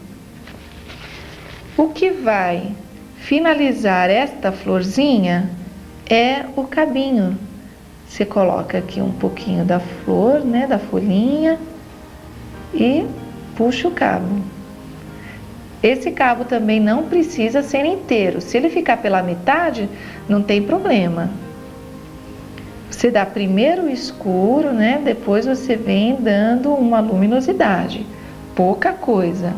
O que vai finalizar esta florzinha é o cabinho. Você coloca aqui um pouquinho da flor, né, da folhinha, e puxa o cabo. Esse cabo também não precisa ser inteiro. Se ele ficar pela metade, não tem problema. Você dá primeiro o escuro, né? Depois você vem dando uma luminosidade. Pouca coisa.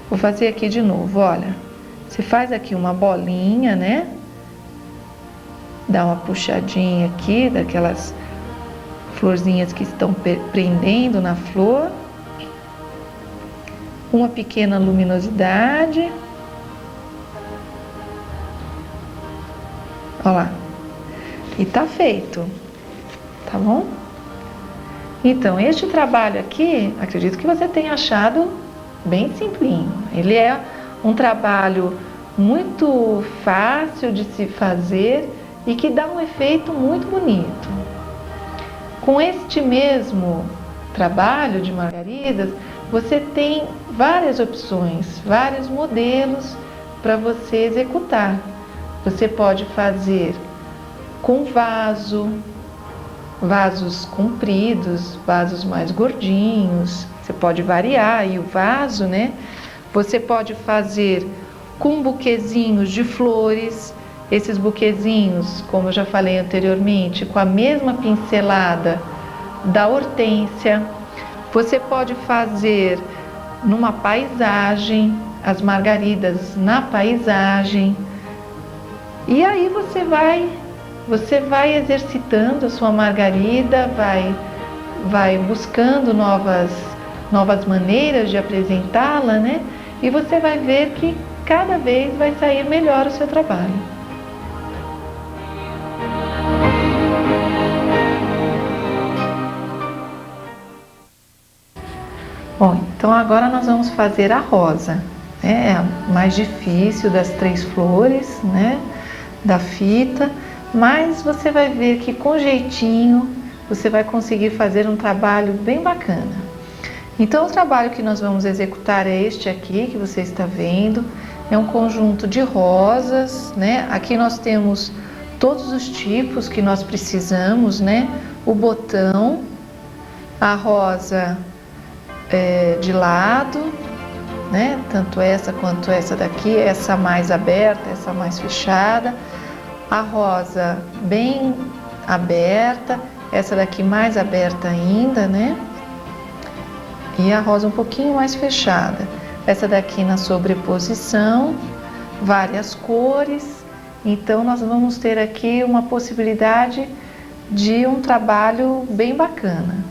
Vou fazer aqui de novo, olha. Você faz aqui uma bolinha, né? Dá uma puxadinha aqui, daquelas florzinhas que estão prendendo na flor. Uma pequena luminosidade. Olha lá. E tá feito, tá bom? Então, este trabalho aqui, acredito que você tenha achado bem simplinho. Ele é um trabalho muito fácil de se fazer e que dá um efeito muito bonito. Com este mesmo trabalho de margaridas, você tem várias opções, vários modelos para você executar. Você pode fazer com vasos compridos, vasos mais gordinhos. Você pode variar aí o vaso, né? Você pode fazer com buquezinhos de flores. Esses buquezinhos, como eu já falei anteriormente, com a mesma pincelada da hortênsia. Você pode fazer numa paisagem, as margaridas na paisagem. E aí você vai exercitando a sua margarida, vai buscando novas maneiras de apresentá-la, né? E você vai ver que cada vez vai sair melhor o seu trabalho. Bom, então agora nós vamos fazer a rosa, né? É a mais difícil das 3 flores, né? Da fita, mas você vai ver que com jeitinho você vai conseguir fazer um trabalho bem bacana. Então o trabalho que nós vamos executar é este aqui que você está vendo, é um conjunto de rosas, né? Aqui nós temos todos os tipos que nós precisamos, né? O botão, a rosa de lado, né? Tanto essa quanto essa daqui, essa mais aberta, essa mais fechada, a rosa bem aberta, essa daqui mais aberta ainda, né? E a rosa um pouquinho mais fechada. Essa daqui na sobreposição, várias cores Então nós vamos ter aqui uma possibilidade de um trabalho bem bacana.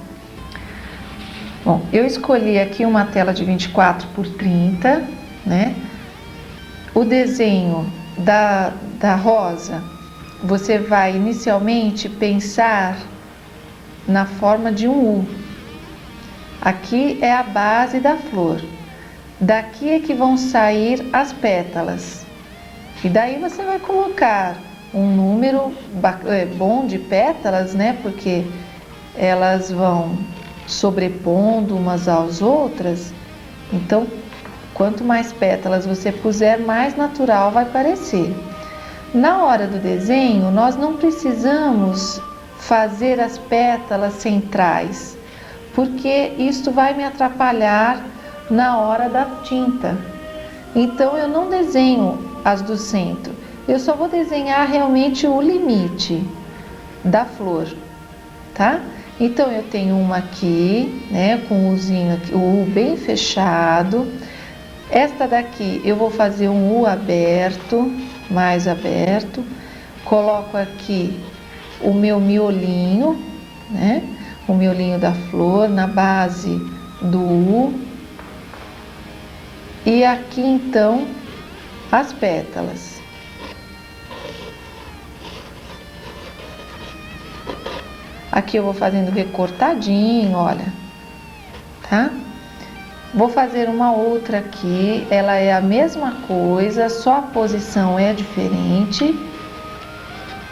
Bom, eu escolhi aqui uma tela de 24 por 30, né? O desenho da rosa, você vai inicialmente pensar na forma de um U. Aqui é a base da flor. Daqui é que vão sair as pétalas. E daí você vai colocar um número bom de pétalas, né? Porque elas vão sobrepondo umas às outras. Então, quanto mais pétalas você puser, mais natural vai parecer. Na hora do desenho, nós não precisamos fazer as pétalas centrais, porque isto vai me atrapalhar na hora da tinta. Então eu não desenho as do centro, eu só vou desenhar realmente o limite da flor, tá? Então eu tenho uma aqui, né, com o Uzinho aqui, o U bem fechado. Esta daqui eu vou fazer um U aberto, mais aberto. Coloco aqui o meu miolinho, né? O miolinho da flor na base do U. E aqui então as pétalas. Aqui eu vou fazendo recortadinho, olha, tá? Vou fazer uma outra aqui, ela é a mesma coisa, só a posição é diferente,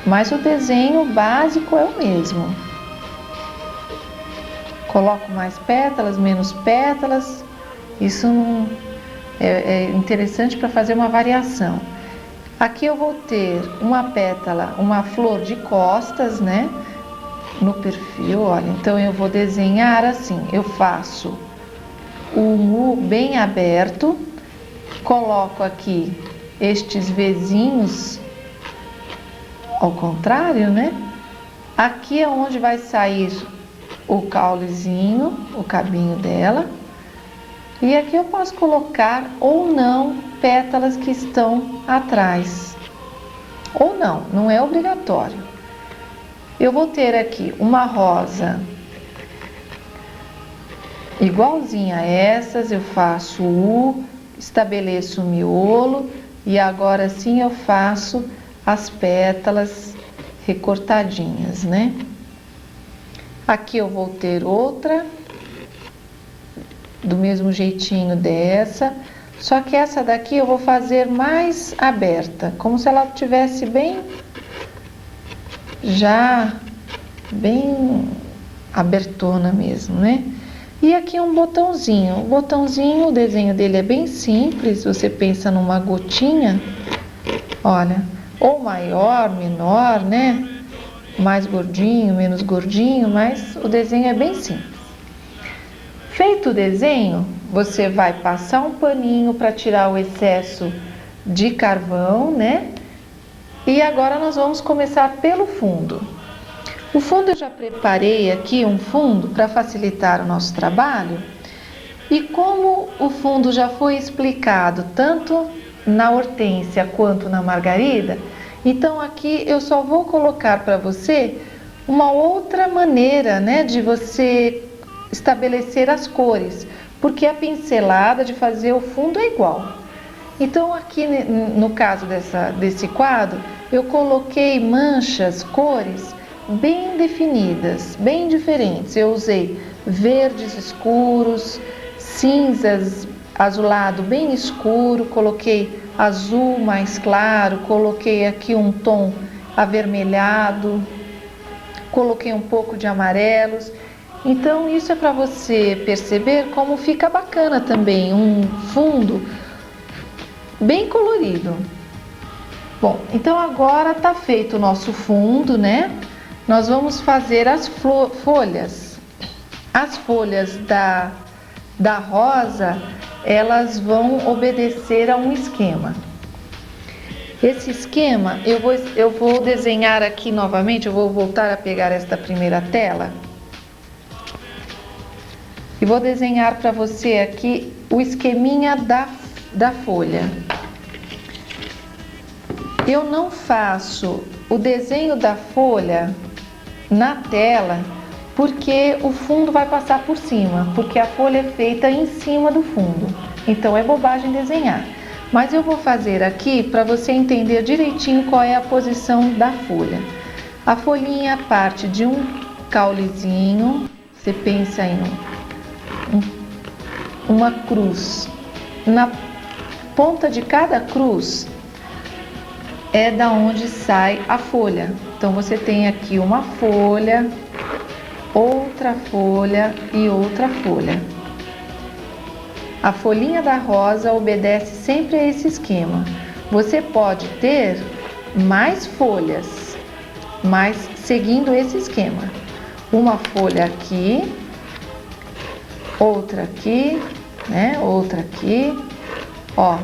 mas o desenho básico é o mesmo. Coloco mais pétalas, menos pétalas, isso não é interessante para fazer uma variação. Aqui eu vou ter uma pétala, uma flor de costas, né? No perfil, olha, então eu vou desenhar assim, eu faço um U bem aberto, coloco aqui estes Vzinhos ao contrário, né? Aqui é onde vai sair o caulezinho, o cabinho dela. E aqui eu posso colocar ou não pétalas que estão atrás. Ou não, não é obrigatório. Eu vou ter aqui uma rosa igualzinha a essas, eu faço U, estabeleço o miolo e agora sim eu faço as pétalas recortadinhas, né? Aqui eu vou ter outra do mesmo jeitinho dessa, só que essa daqui eu vou fazer mais aberta, como se ela tivesse bem abertona mesmo, né? E aqui um botãozinho. O botãozinho, o desenho dele é bem simples, você pensa numa gotinha, olha, ou maior, menor, né? Mais gordinho, menos gordinho, mas o desenho é bem simples. Feito o desenho, você vai passar um paninho para tirar o excesso de carvão, né? E agora nós vamos começar pelo fundo. O fundo eu já preparei aqui um fundo para facilitar o nosso trabalho. E como o fundo já foi explicado tanto na hortênsia quanto na margarida, então aqui eu só vou colocar para você uma outra maneira, né, de você estabelecer as cores, porque a pincelada de fazer o fundo é igual. Então aqui no caso desse quadro, eu coloquei manchas, cores bem definidas, bem diferentes. Eu usei verdes escuros, cinzas, azulado bem escuro, coloquei azul mais claro, coloquei aqui um tom avermelhado, coloquei um pouco de amarelos. Então isso é para você perceber como fica bacana também, um fundo bem colorido. Bom, então agora tá feito o nosso fundo, né? Nós vamos fazer as folhas. As folhas da rosa, elas vão obedecer a um esquema. Esse esquema, eu vou desenhar aqui novamente, eu vou voltar a pegar esta primeira tela. E vou desenhar para você aqui o esqueminha da folha. Eu não faço o desenho da folha na tela porque o fundo vai passar por cima, porque a folha é feita em cima do fundo, então é bobagem desenhar. Mas eu vou fazer aqui para você entender direitinho qual é a posição da folha. A folhinha parte de um caulezinho, você pensa em uma cruz. Na ponta de cada cruz é da onde sai a folha. Então você tem aqui uma folha, outra folha e outra folha. A folhinha da rosa obedece sempre a esse esquema. Você pode ter mais folhas, mas seguindo esse esquema. Uma folha aqui, outra aqui, né? Outra aqui, ó,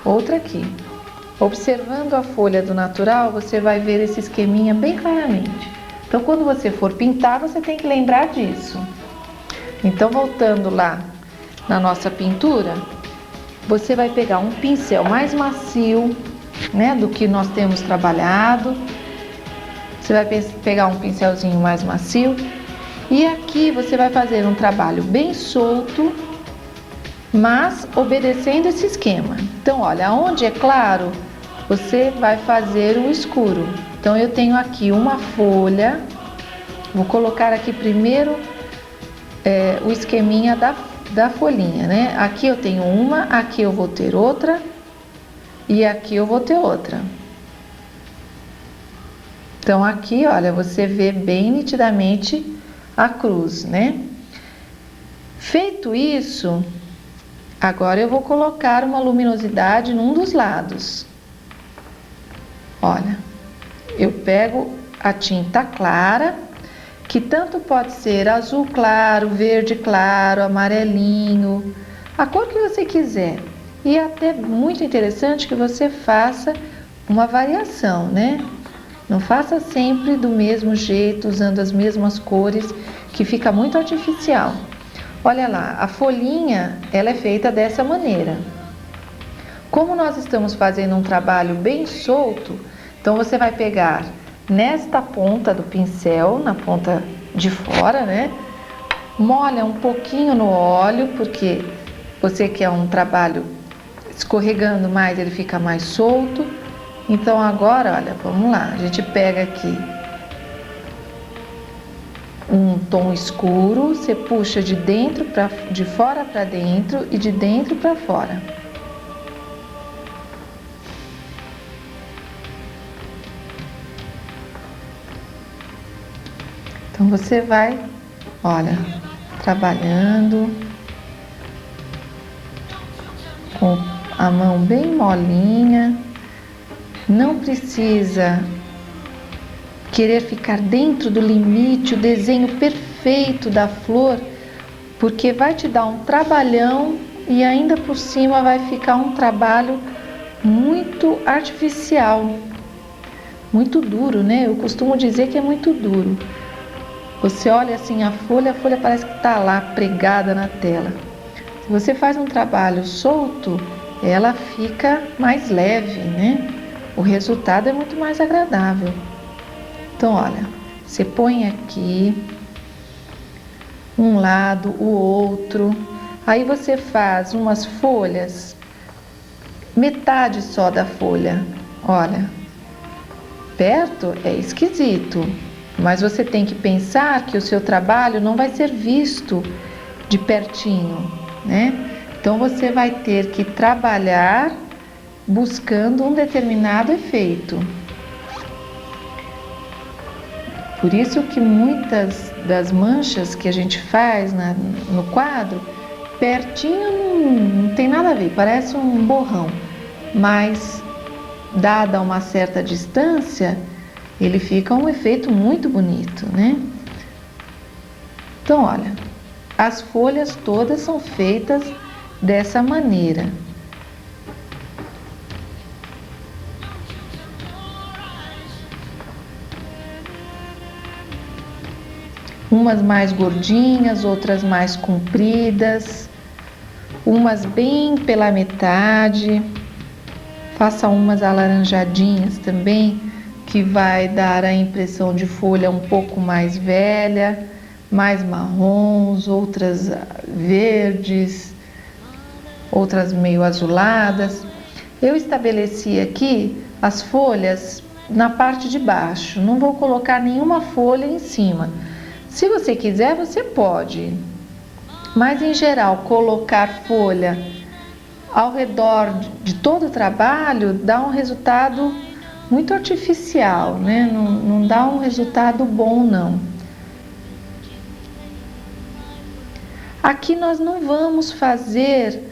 outra aqui. Observando a folha do natural, você vai ver esse esqueminha bem claramente. Então, quando você for pintar, você tem que lembrar disso. Então, voltando lá na nossa pintura, você vai pegar um pincel mais macio, né, do que nós temos trabalhado. Você vai pegar um pincelzinho mais macio e aqui você vai fazer um trabalho bem solto, mas obedecendo esse esquema. Então, olha, onde é claro, você vai fazer o escuro. Então, eu tenho aqui uma folha, vou colocar aqui primeiro o esqueminha da folhinha, né? Aqui eu tenho uma, aqui eu vou ter outra e aqui eu vou ter outra. Então, aqui, olha, você vê bem nitidamente a cruz, né? Feito isso, agora eu vou colocar uma luminosidade num dos lados. Olha, eu pego a tinta clara, que tanto pode ser azul claro, verde claro, amarelinho, a cor que você quiser. E é até muito interessante que você faça uma variação, né? Não faça sempre do mesmo jeito, usando as mesmas cores, que fica muito artificial. Olha lá, a folhinha, ela é feita dessa maneira. Como nós estamos fazendo um trabalho bem solto, então você vai pegar nesta ponta do pincel, na ponta de fora, né? Molha um pouquinho no óleo, porque você quer um trabalho escorregando mais, ele fica mais solto. Então agora, olha, vamos lá, a gente pega aqui um tom escuro, você puxa de fora para dentro e de dentro para fora. Então você vai, olha, trabalhando com a mão bem molinha. Não precisa querer ficar dentro do limite, o desenho perfeito da flor, porque vai te dar um trabalhão e ainda por cima vai ficar um trabalho muito artificial, muito duro, né? Eu costumo dizer que é muito duro. Você olha assim a folha parece que está lá pregada na tela. Se você faz um trabalho solto, ela fica mais leve, né? O resultado é muito mais agradável. Então, olha, você põe aqui um lado, o outro, aí você faz umas folhas, metade só da folha. Olha, perto é esquisito, mas você tem que pensar que o seu trabalho não vai ser visto de pertinho, né? Então você vai ter que trabalhar buscando um determinado efeito. Por isso que muitas das manchas que a gente faz no quadro, pertinho não tem nada a ver, parece um borrão, mas dada uma certa distância, ele fica um efeito muito bonito, né? Então, olha, as folhas todas são feitas dessa maneira. Umas mais gordinhas, outras mais compridas, umas bem pela metade. faça umas alaranjadinhas também, que vai dar a impressão de folha um pouco mais velha, mais marrons, outras verdes, outras meio azuladas. Eu estabeleci aqui as folhas na parte de baixo, não vou colocar nenhuma folha em cima. Se você quiser, você pode, mas em geral colocar folha ao redor de todo o trabalho dá um resultado muito artificial, né? Não dá um resultado bom, não. Aqui nós não vamos fazer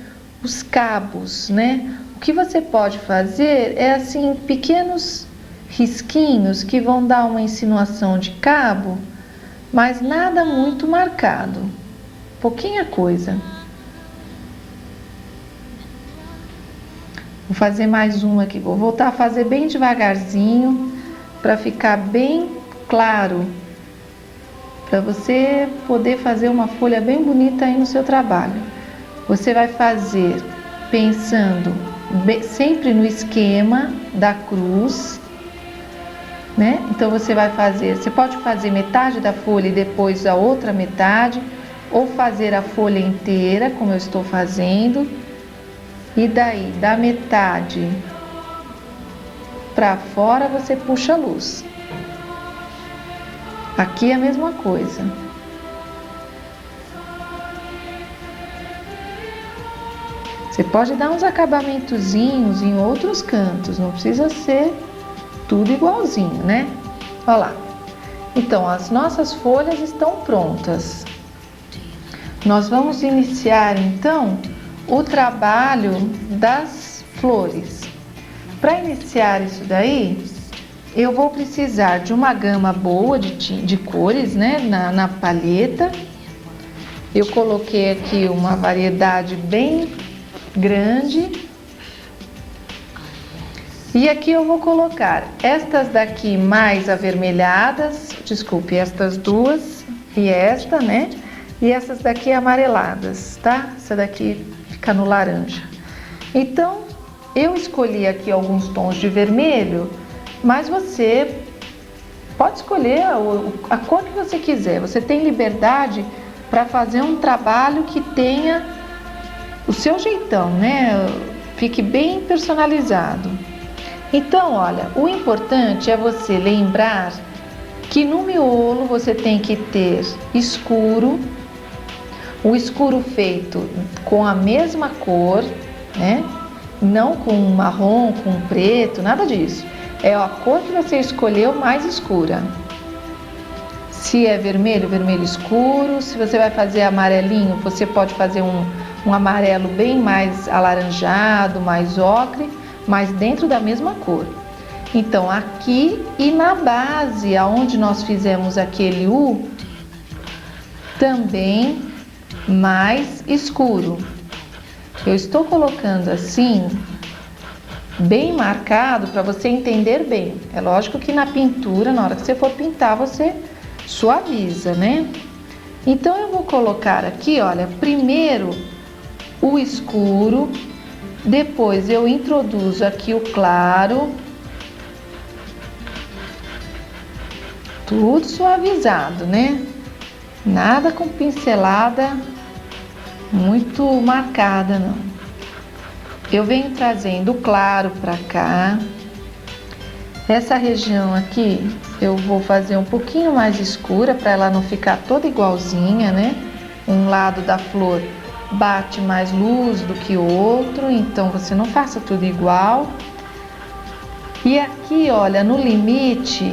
os cabos, né? O que você pode fazer é assim pequenos risquinhos que vão dar uma insinuação de cabo, mas nada muito marcado, pouquinha coisa. Vou fazer mais uma aqui, vou voltar a fazer bem devagarzinho para ficar bem claro, para você poder fazer uma folha bem bonita aí no seu trabalho. Você vai fazer pensando sempre no esquema da cruz, né? Então você pode fazer metade da folha e depois a outra metade, ou fazer a folha inteira, como eu estou fazendo. E daí, da metade para fora, você puxa a luz. Aqui é a mesma coisa. Você pode dar uns acabamentozinhos em outros cantos, não precisa ser tudo igualzinho, né? Olha lá. Então, as nossas folhas estão prontas. Nós vamos iniciar, então, o trabalho das flores. Para iniciar isso daí, eu vou precisar de uma gama boa de cores, né, na palheta. Eu coloquei aqui uma variedade bem grande. E aqui eu vou colocar estas daqui mais avermelhadas, desculpe, estas duas e esta, né? E essas daqui amareladas, tá? Essa daqui fica no laranja. Então, eu escolhi aqui alguns tons de vermelho, mas você pode escolher a cor que você quiser. Você tem liberdade para fazer um trabalho que tenha o seu jeitão, né? Fique bem personalizado. Então, olha, o importante é você lembrar que no miolo você tem que ter escuro, o escuro feito com a mesma cor, né? Não com marrom, com preto, nada disso. É a cor que você escolheu mais escura. Se é vermelho, vermelho escuro. Se você vai fazer amarelinho, você pode fazer um amarelo bem mais alaranjado, mais ocre, mas dentro da mesma cor. Então, aqui e na base, aonde nós fizemos aquele U, também mais escuro. Eu estou colocando assim, bem marcado, para você entender bem. É lógico que na pintura, na hora que você for pintar, você suaviza, né? Então, eu vou colocar aqui, olha, primeiro o escuro, depois eu introduzo aqui o claro, tudo suavizado, né? Nada com pincelada muito marcada, não. Eu venho trazendo o claro para cá. Essa região aqui eu vou fazer um pouquinho mais escura para ela não ficar toda igualzinha, né? Um lado da flor bate mais luz do que o outro, então você não faça tudo igual. E aqui, olha, no limite,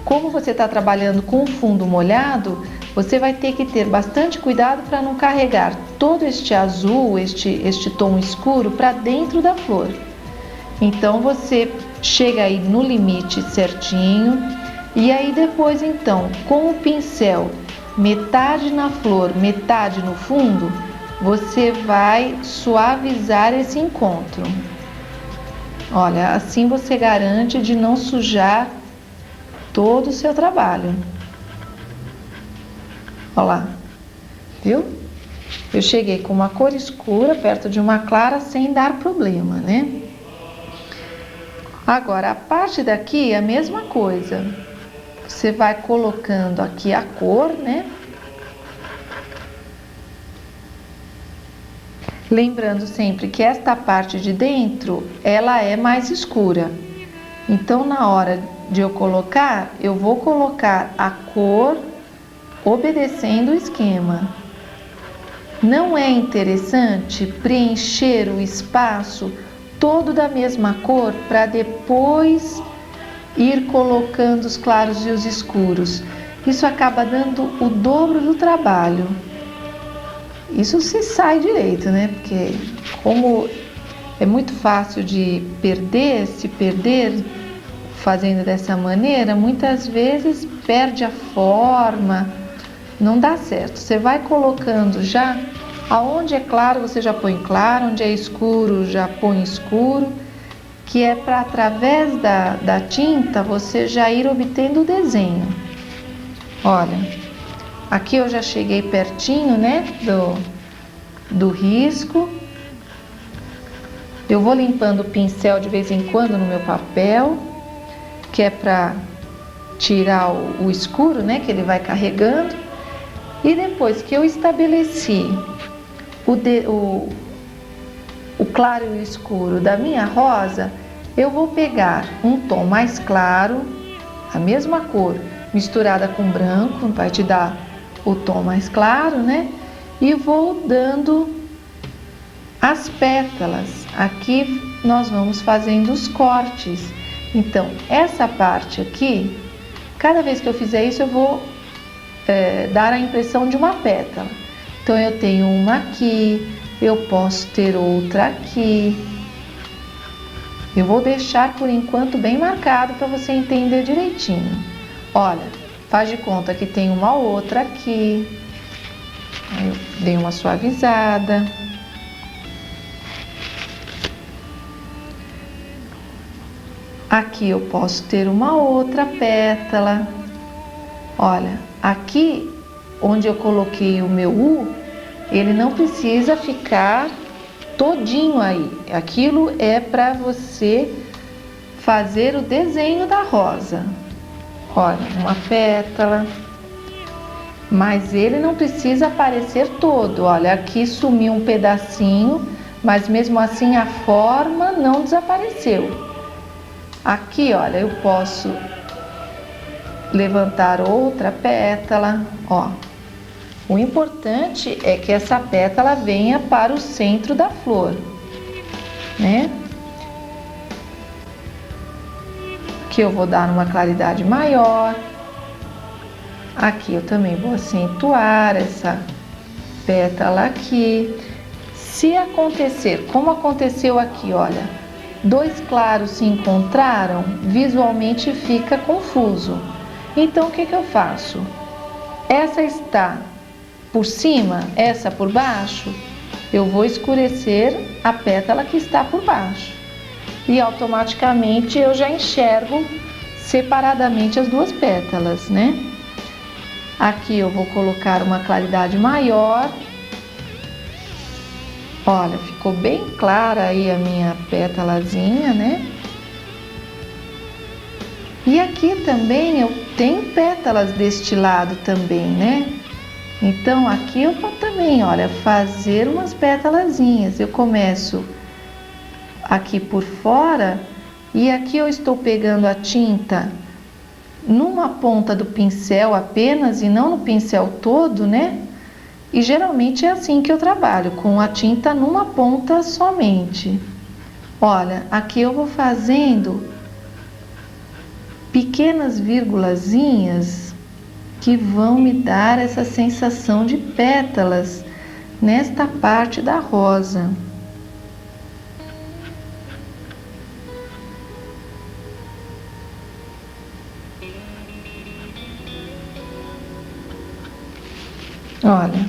como você está trabalhando com fundo molhado, você vai ter que ter bastante cuidado para não carregar todo este azul, este tom escuro para dentro da flor. Então você chega aí no limite certinho e aí depois, então, com o pincel metade na flor, metade no fundo, você vai suavizar esse encontro. Olha, assim você garante de não sujar todo o seu trabalho. Olha lá, viu? eu cheguei com uma cor escura perto de uma clara sem dar problema, né? Agora, a parte daqui é a mesma coisa. Você vai colocando aqui a cor, né? Lembrando sempre que esta parte de dentro, ela é mais escura. Então, na hora de eu colocar, eu vou colocar a cor obedecendo o esquema. Não é interessante preencher o espaço todo da mesma cor para depois ir colocando os claros e os escuros. Isso acaba dando o dobro do trabalho. Isso se sai direito, né? Porque como é muito fácil de se perder fazendo dessa maneira, muitas vezes perde a forma, não dá certo. Você vai colocando já, aonde é claro você já põe claro, onde é escuro já põe escuro, que é para através da tinta você já ir obtendo o desenho. Olha, aqui eu já cheguei pertinho, né, do risco. Eu vou limpando o pincel de vez em quando no meu papel, que é para tirar o escuro, né, que ele vai carregando. E depois que eu estabeleci o claro e o escuro da minha rosa, eu vou pegar um tom mais claro, a mesma cor, misturada com branco, vai te dar o tom mais claro, né? E vou dando as pétalas. Aqui nós vamos fazendo os cortes. Então, essa parte aqui, cada vez que eu fizer isso, eu vou dar a impressão de uma pétala. Então, eu tenho uma aqui, eu posso ter outra aqui. Eu vou deixar por enquanto bem marcado para você entender direitinho. Olha, faz de conta que tem uma outra aqui. Aí eu dei uma suavizada. Aqui eu posso ter uma outra pétala. Olha, aqui onde eu coloquei o meu U, ele não precisa ficar todinho aí. Aquilo é para você fazer o desenho da rosa. Olha, uma pétala. Mas ele não precisa aparecer todo. Olha, aqui sumiu um pedacinho, mas mesmo assim a forma não desapareceu. Aqui, olha, eu posso levantar outra pétala, ó. O importante é que essa pétala venha para o centro da flor, né? Aqui eu vou dar uma claridade maior. Aqui eu também vou acentuar essa pétala aqui. Se acontecer, como aconteceu aqui, olha, dois claros se encontraram, visualmente fica confuso. Então, o que eu faço? Essa está por cima, essa por baixo, eu vou escurecer a pétala que está por baixo. E automaticamente eu já enxergo separadamente as duas pétalas, né? Aqui eu vou colocar uma claridade maior. Olha, ficou bem clara aí a minha pétalazinha, né? E aqui também eu tenho pétalas deste lado também, né? Então aqui eu vou também, olha, fazer umas pétalazinhas. Eu começo aqui por fora e aqui eu estou pegando a tinta numa ponta do pincel apenas e não no pincel todo, né? E geralmente é assim que eu trabalho, com a tinta numa ponta somente. Olha, aqui eu vou fazendo pequenas vírgulazinhas que vão me dar essa sensação de pétalas nesta parte da rosa. Olha,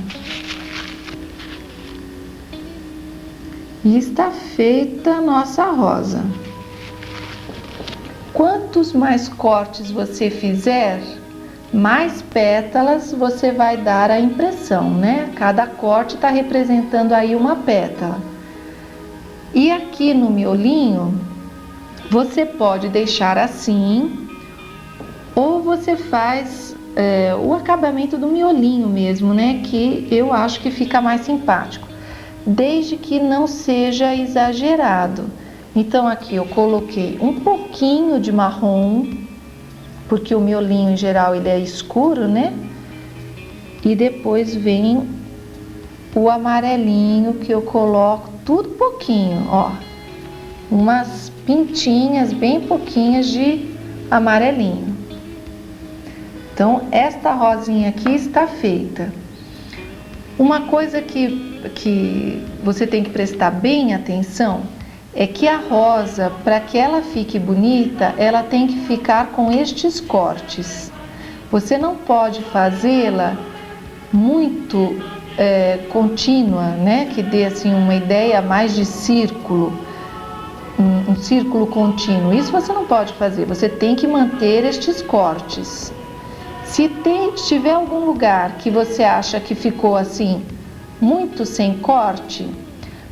e está feita a nossa rosa. Quantos mais cortes você fizer, mais pétalas você vai dar a impressão, né? Cada corte está representando aí uma pétala. E aqui no miolinho, você pode deixar assim, ou você faz o acabamento do miolinho mesmo, né? Que eu acho que fica mais simpático, desde que não seja exagerado. Então aqui eu coloquei um pouquinho de marrom, porque o miolinho em geral ele é escuro, né? E depois vem o amarelinho que eu coloco tudo pouquinho, ó. Umas pintinhas bem pouquinhas de amarelinho. Então esta rosinha aqui está feita. Uma coisa que você tem que prestar bem atenção é que a rosa, para que ela fique bonita, ela tem que ficar com estes cortes. Você não pode fazê-la muito contínua, né? Que dê assim uma ideia mais de círculo, um círculo contínuo. Isso você não pode fazer, você tem que manter estes cortes. Se tiver algum lugar que você acha que ficou assim, muito sem corte,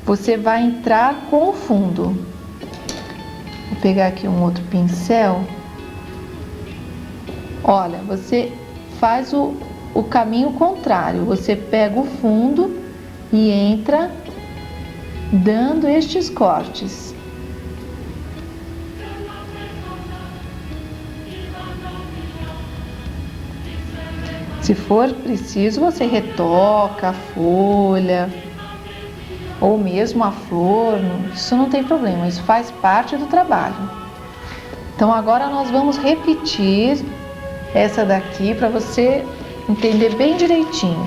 você vai entrar com o fundo. Vou pegar aqui um outro pincel. Olha, você faz o caminho contrário. Você pega o fundo e entra dando estes cortes. Se for preciso, você retoca a folha ou mesmo a flor, isso não tem problema, isso faz parte do trabalho. Então agora nós vamos repetir essa daqui para você entender bem direitinho.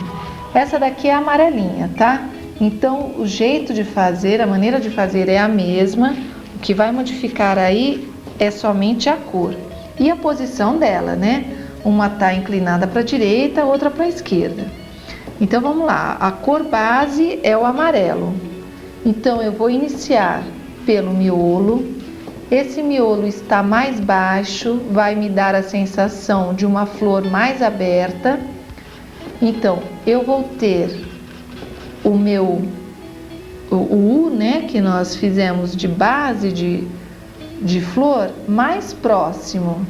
Essa daqui é a amarelinha, tá? Então o jeito de fazer, a maneira de fazer é a mesma, o que vai modificar aí é somente a cor e a posição dela, né? Uma tá inclinada para a direita, outra para a esquerda. Então vamos lá, a cor base é o amarelo. Então eu vou iniciar pelo miolo. Esse miolo está mais baixo, vai me dar a sensação de uma flor mais aberta. Então eu vou ter o U, né, que nós fizemos de base de flor, mais próximo.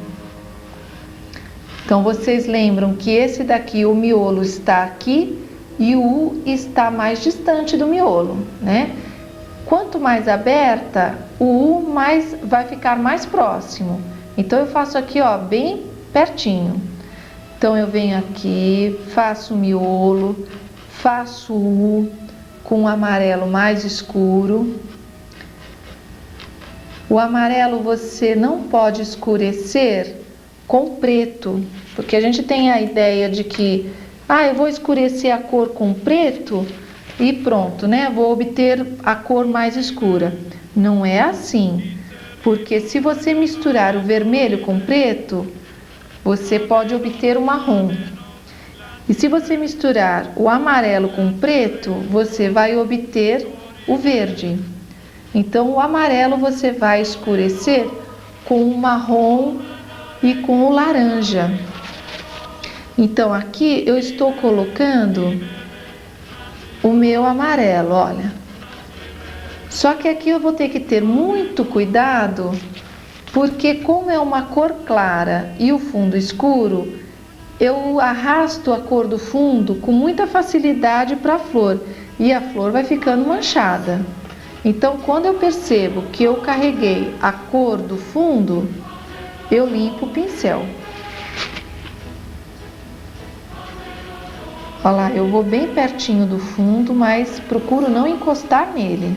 Então vocês lembram que esse daqui, o miolo está aqui e o U está mais distante do miolo, né? Quanto mais aberta, o U vai ficar mais próximo. Então eu faço aqui, ó, bem pertinho. Então eu venho aqui, faço o miolo, faço o U com o amarelo mais escuro. O amarelo você não pode escurecer com preto, porque a gente tem a ideia de que eu vou escurecer a cor com preto e pronto, né? Vou obter a cor mais escura. Não é assim, porque se você misturar o vermelho com preto, você pode obter o marrom. E se você misturar o amarelo com preto, você vai obter o verde. Então o amarelo você vai escurecer com o marrom e com o laranja. Então aqui eu estou colocando o meu amarelo, olha. Só que aqui eu vou ter que ter muito cuidado, porque como é uma cor clara e o fundo escuro, eu arrasto a cor do fundo com muita facilidade para a flor e a flor vai ficando manchada. Então quando eu percebo que eu carreguei a cor do fundo, eu limpo o pincel. Olha lá, eu vou bem pertinho do fundo, mas procuro não encostar nele.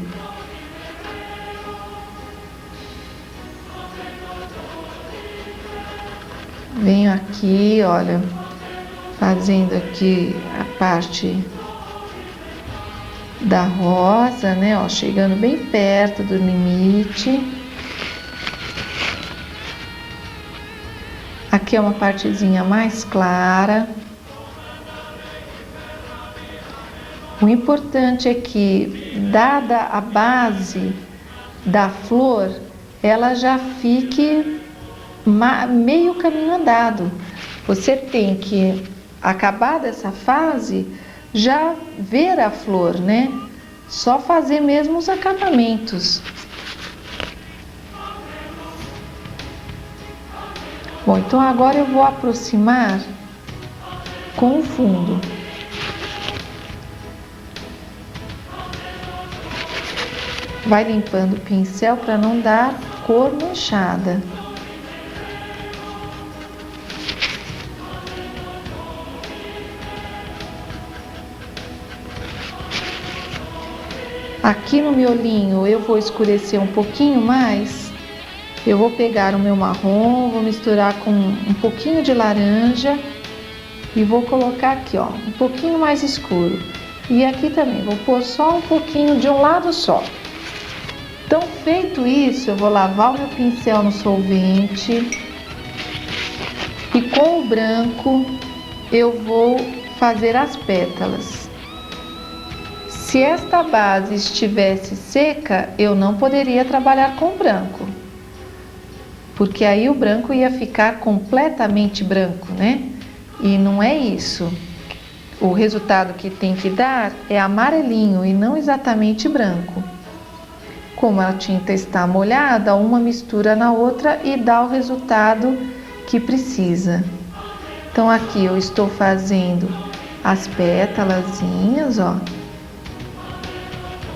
Venho aqui, olha, fazendo aqui a parte da rosa, né? Ó, chegando bem perto do limite. Aqui é uma partezinha mais clara. O importante é que, dada a base da flor, ela já fique meio caminho andado, Você tem que acabar dessa fase, já ver a flor, né? Só fazer mesmo os acabamentos. Bom, então agora eu vou aproximar com o fundo. Vai limpando o pincel para não dar cor manchada. Aqui no miolinho eu vou escurecer um pouquinho mais. Eu vou pegar o meu marrom, vou misturar com um pouquinho de laranja e vou colocar aqui, ó, um pouquinho mais escuro. E aqui também, vou pôr só um pouquinho de um lado só. Então, feito isso, eu vou lavar o meu pincel no solvente e com o branco eu vou fazer as pétalas. Se esta base estivesse seca, eu não poderia trabalhar com branco, porque aí o branco ia ficar completamente branco, né? E não é isso. O resultado que tem que dar é amarelinho e não exatamente branco. Como a tinta está molhada, uma mistura na outra e dá o resultado que precisa. Então aqui eu estou fazendo as pétalazinhas, ó,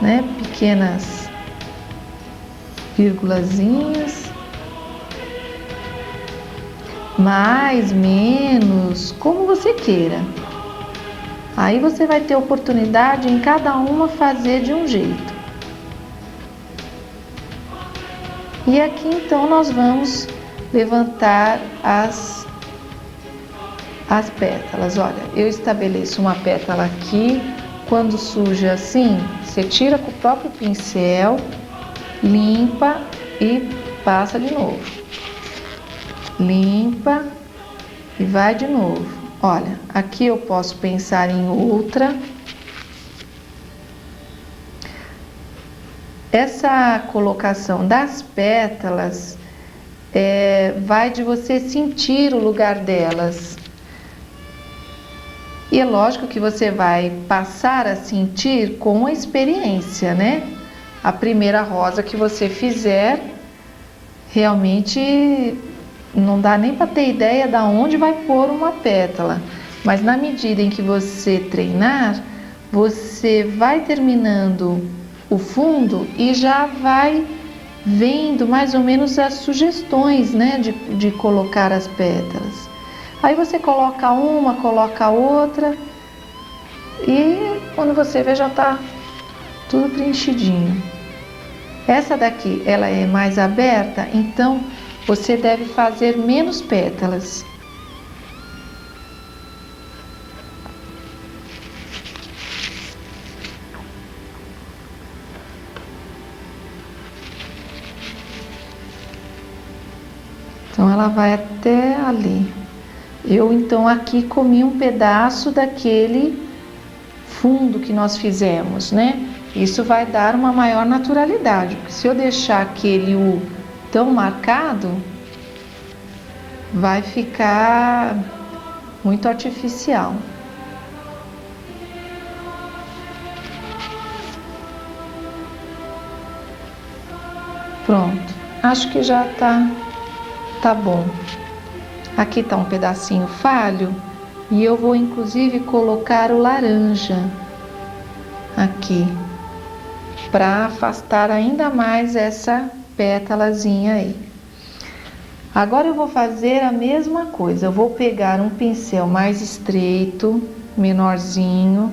né? Pequenas vírgulazinhas. Mais, menos, como você queira. Aí você vai ter oportunidade em cada uma fazer de um jeito. E aqui então nós vamos levantar as pétalas. Olha, eu estabeleço uma pétala aqui. Quando suja assim, você tira com o próprio pincel, limpa e passa de novo. Limpa e vai de novo. Olha, aqui eu posso pensar em outra. Essa colocação das pétalas vai de você sentir o lugar delas. E é lógico que você vai passar a sentir com a experiência, né? A primeira rosa que você fizer, realmente não dá nem para ter ideia de onde vai pôr uma pétala. Mas na medida em que você treinar, você vai terminando o fundo e já vai vendo mais ou menos as sugestões, né, de colocar as pétalas. Aí você coloca uma, coloca outra e quando você vê já tá tudo preenchidinho. Essa daqui, ela é mais aberta, então você deve fazer menos pétalas. Então ela vai até ali. Eu então aqui comi um pedaço daquele fundo que nós fizemos, né? Isso vai dar uma maior naturalidade, porque se eu deixar aquele U tão marcado, vai ficar muito artificial. Pronto, acho que já tá bom. Aqui tá um pedacinho falho e eu vou inclusive colocar o laranja aqui para afastar ainda mais essa pétalazinha aí. Agora eu vou fazer a mesma coisa. Eu vou pegar um pincel mais estreito, menorzinho,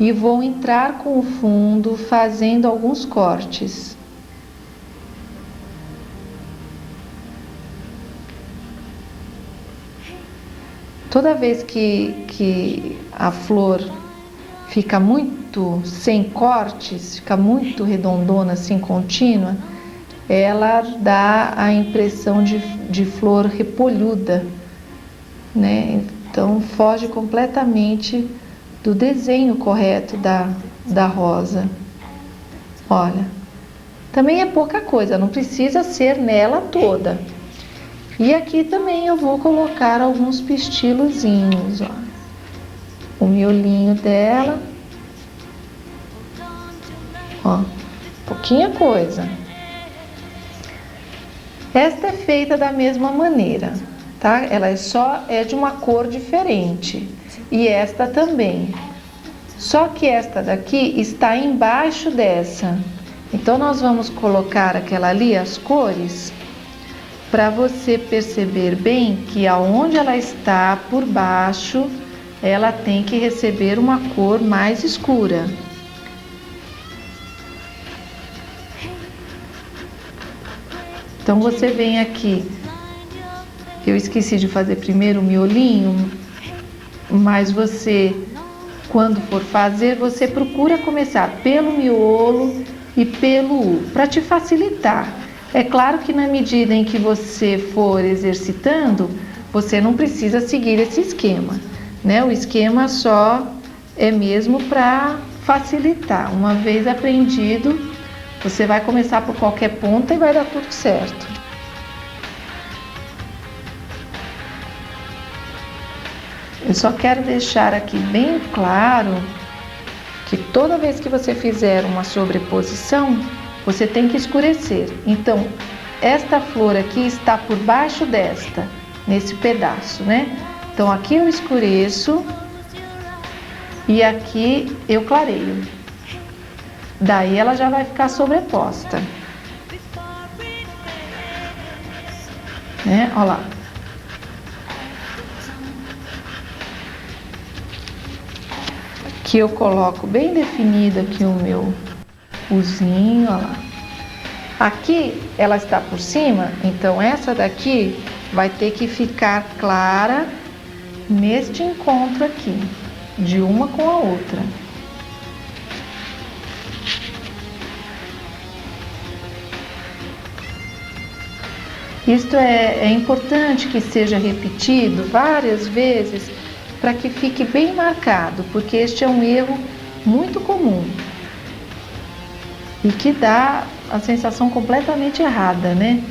e vou entrar com o fundo fazendo alguns cortes. Toda vez que a flor fica muito sem cortes, fica muito redondona, assim, contínua, ela dá a impressão de flor repolhuda, né? Então foge completamente do desenho correto da rosa. Olha, também é pouca coisa, não precisa ser nela toda. E aqui também eu vou colocar alguns pistilozinhos, ó. O miolinho dela. Ó, pouquinha coisa. Esta é feita da mesma maneira, tá? Ela é de uma cor diferente. E esta também. Só que esta daqui está embaixo dessa. Então nós vamos colocar aquela ali, as cores, para você perceber bem que aonde ela está por baixo, ela tem que receber uma cor mais escura. Então você vem aqui, eu esqueci de fazer primeiro o miolinho, mas você, quando for fazer, você procura começar pelo miolo e pelo U, para te facilitar. É claro que na medida em que você for exercitando, você não precisa seguir esse esquema, né? O esquema só é mesmo para facilitar. Uma vez aprendido, você vai começar por qualquer ponta e vai dar tudo certo. Eu só quero deixar aqui bem claro que toda vez que você fizer uma sobreposição, você tem que escurecer. Então, esta flor aqui está por baixo desta, nesse pedaço, né? Então, aqui eu escureço e aqui eu clareio. Daí ela já vai ficar sobreposta. Né? Olha lá. Aqui eu coloco bem definido aqui o meu uzinho, olha lá. Aqui ela está por cima, então essa daqui vai ter que ficar clara neste encontro aqui, de uma com a outra. Isto é importante que seja repetido várias vezes para que fique bem marcado, porque este é um erro muito comum e que dá a sensação completamente errada, né?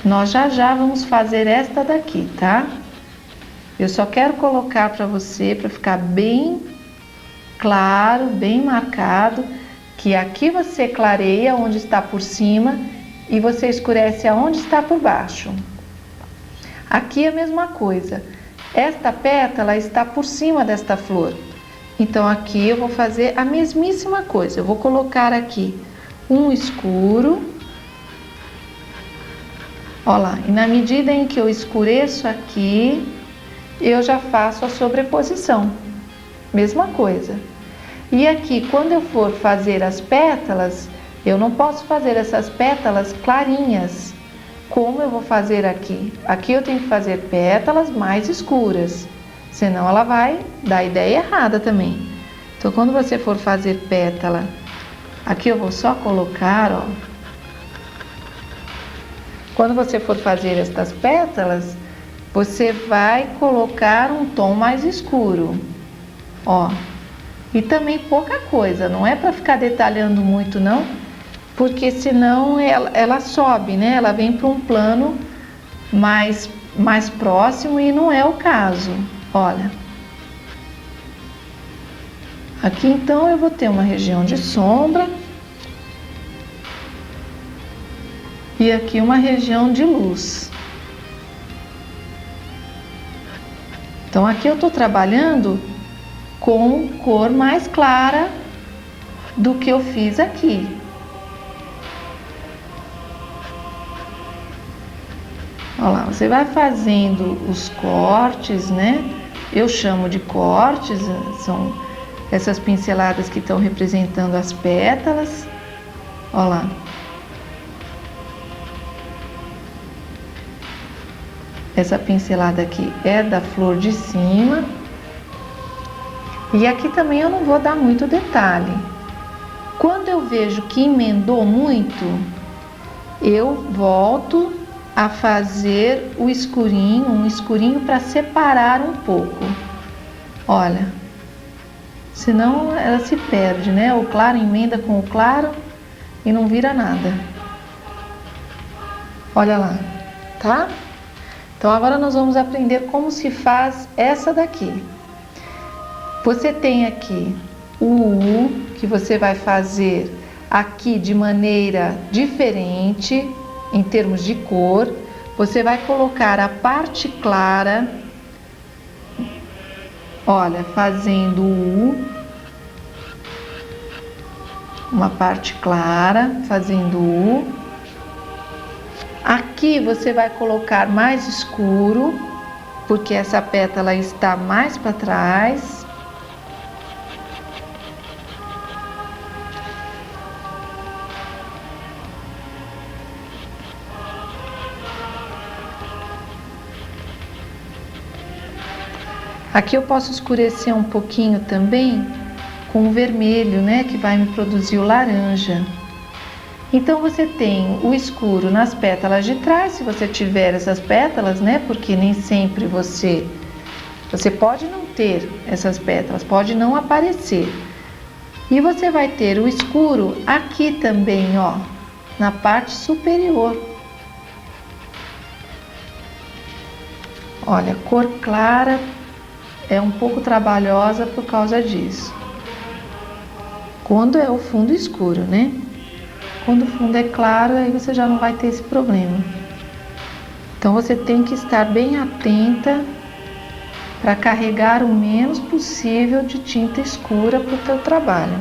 Nós já vamos fazer esta daqui, tá? Eu só quero colocar para você, para ficar bem claro, bem marcado, que aqui você clareia onde está por cima e você escurece aonde está por baixo. Aqui é a mesma coisa. Esta pétala está por cima desta flor. Então aqui eu vou fazer a mesmíssima coisa. Eu vou colocar aqui um escuro. Olha lá, e na medida em que eu escureço aqui, eu já faço a sobreposição. Mesma coisa. E aqui, quando eu for fazer as pétalas, eu não posso fazer essas pétalas clarinhas, como eu vou fazer aqui. Aqui eu tenho que fazer pétalas mais escuras, senão ela vai dar ideia errada também. Então, quando você for fazer pétala, aqui eu vou só colocar, ó. Quando você for fazer estas pétalas, você vai colocar um tom mais escuro, ó. E também pouca coisa, não é para ficar detalhando muito não, porque senão ela sobe, né? Ela vem para um plano mais próximo e não é o caso. Olha. Aqui então eu vou ter uma região de sombra. E aqui uma região de luz. Então aqui eu estou trabalhando com cor mais clara do que eu fiz aqui. Olha lá, você vai fazendo os cortes, né? Eu chamo de cortes, são essas pinceladas que estão representando as pétalas. Olha lá. Essa pincelada aqui é da flor de cima. E aqui também eu não vou dar muito detalhe. Quando eu vejo que emendou muito, eu volto a fazer o escurinho, um escurinho para separar um pouco. Olha, senão ela se perde, né? O claro emenda com o claro e não vira nada. Olha lá, tá? Então agora nós vamos aprender como se faz essa daqui. Você tem aqui o U, que você vai fazer aqui de maneira diferente, em termos de cor. Você vai colocar a parte clara, olha, fazendo o U, uma parte clara, fazendo o U. Aqui você vai colocar mais escuro, porque essa pétala está mais para trás. Aqui eu posso escurecer um pouquinho também com o vermelho, né, que vai me produzir o laranja. Então você tem o escuro nas pétalas de trás, se você tiver essas pétalas, né, porque nem sempre você pode não ter essas pétalas, pode não aparecer. E você vai ter o escuro aqui também, ó, na parte superior. Olha, cor clara é um pouco trabalhosa por causa disso. Quando é o fundo escuro, né? Quando o fundo é claro, aí você já não vai ter esse problema. Então você tem que estar bem atenta para carregar o menos possível de tinta escura para o teu trabalho.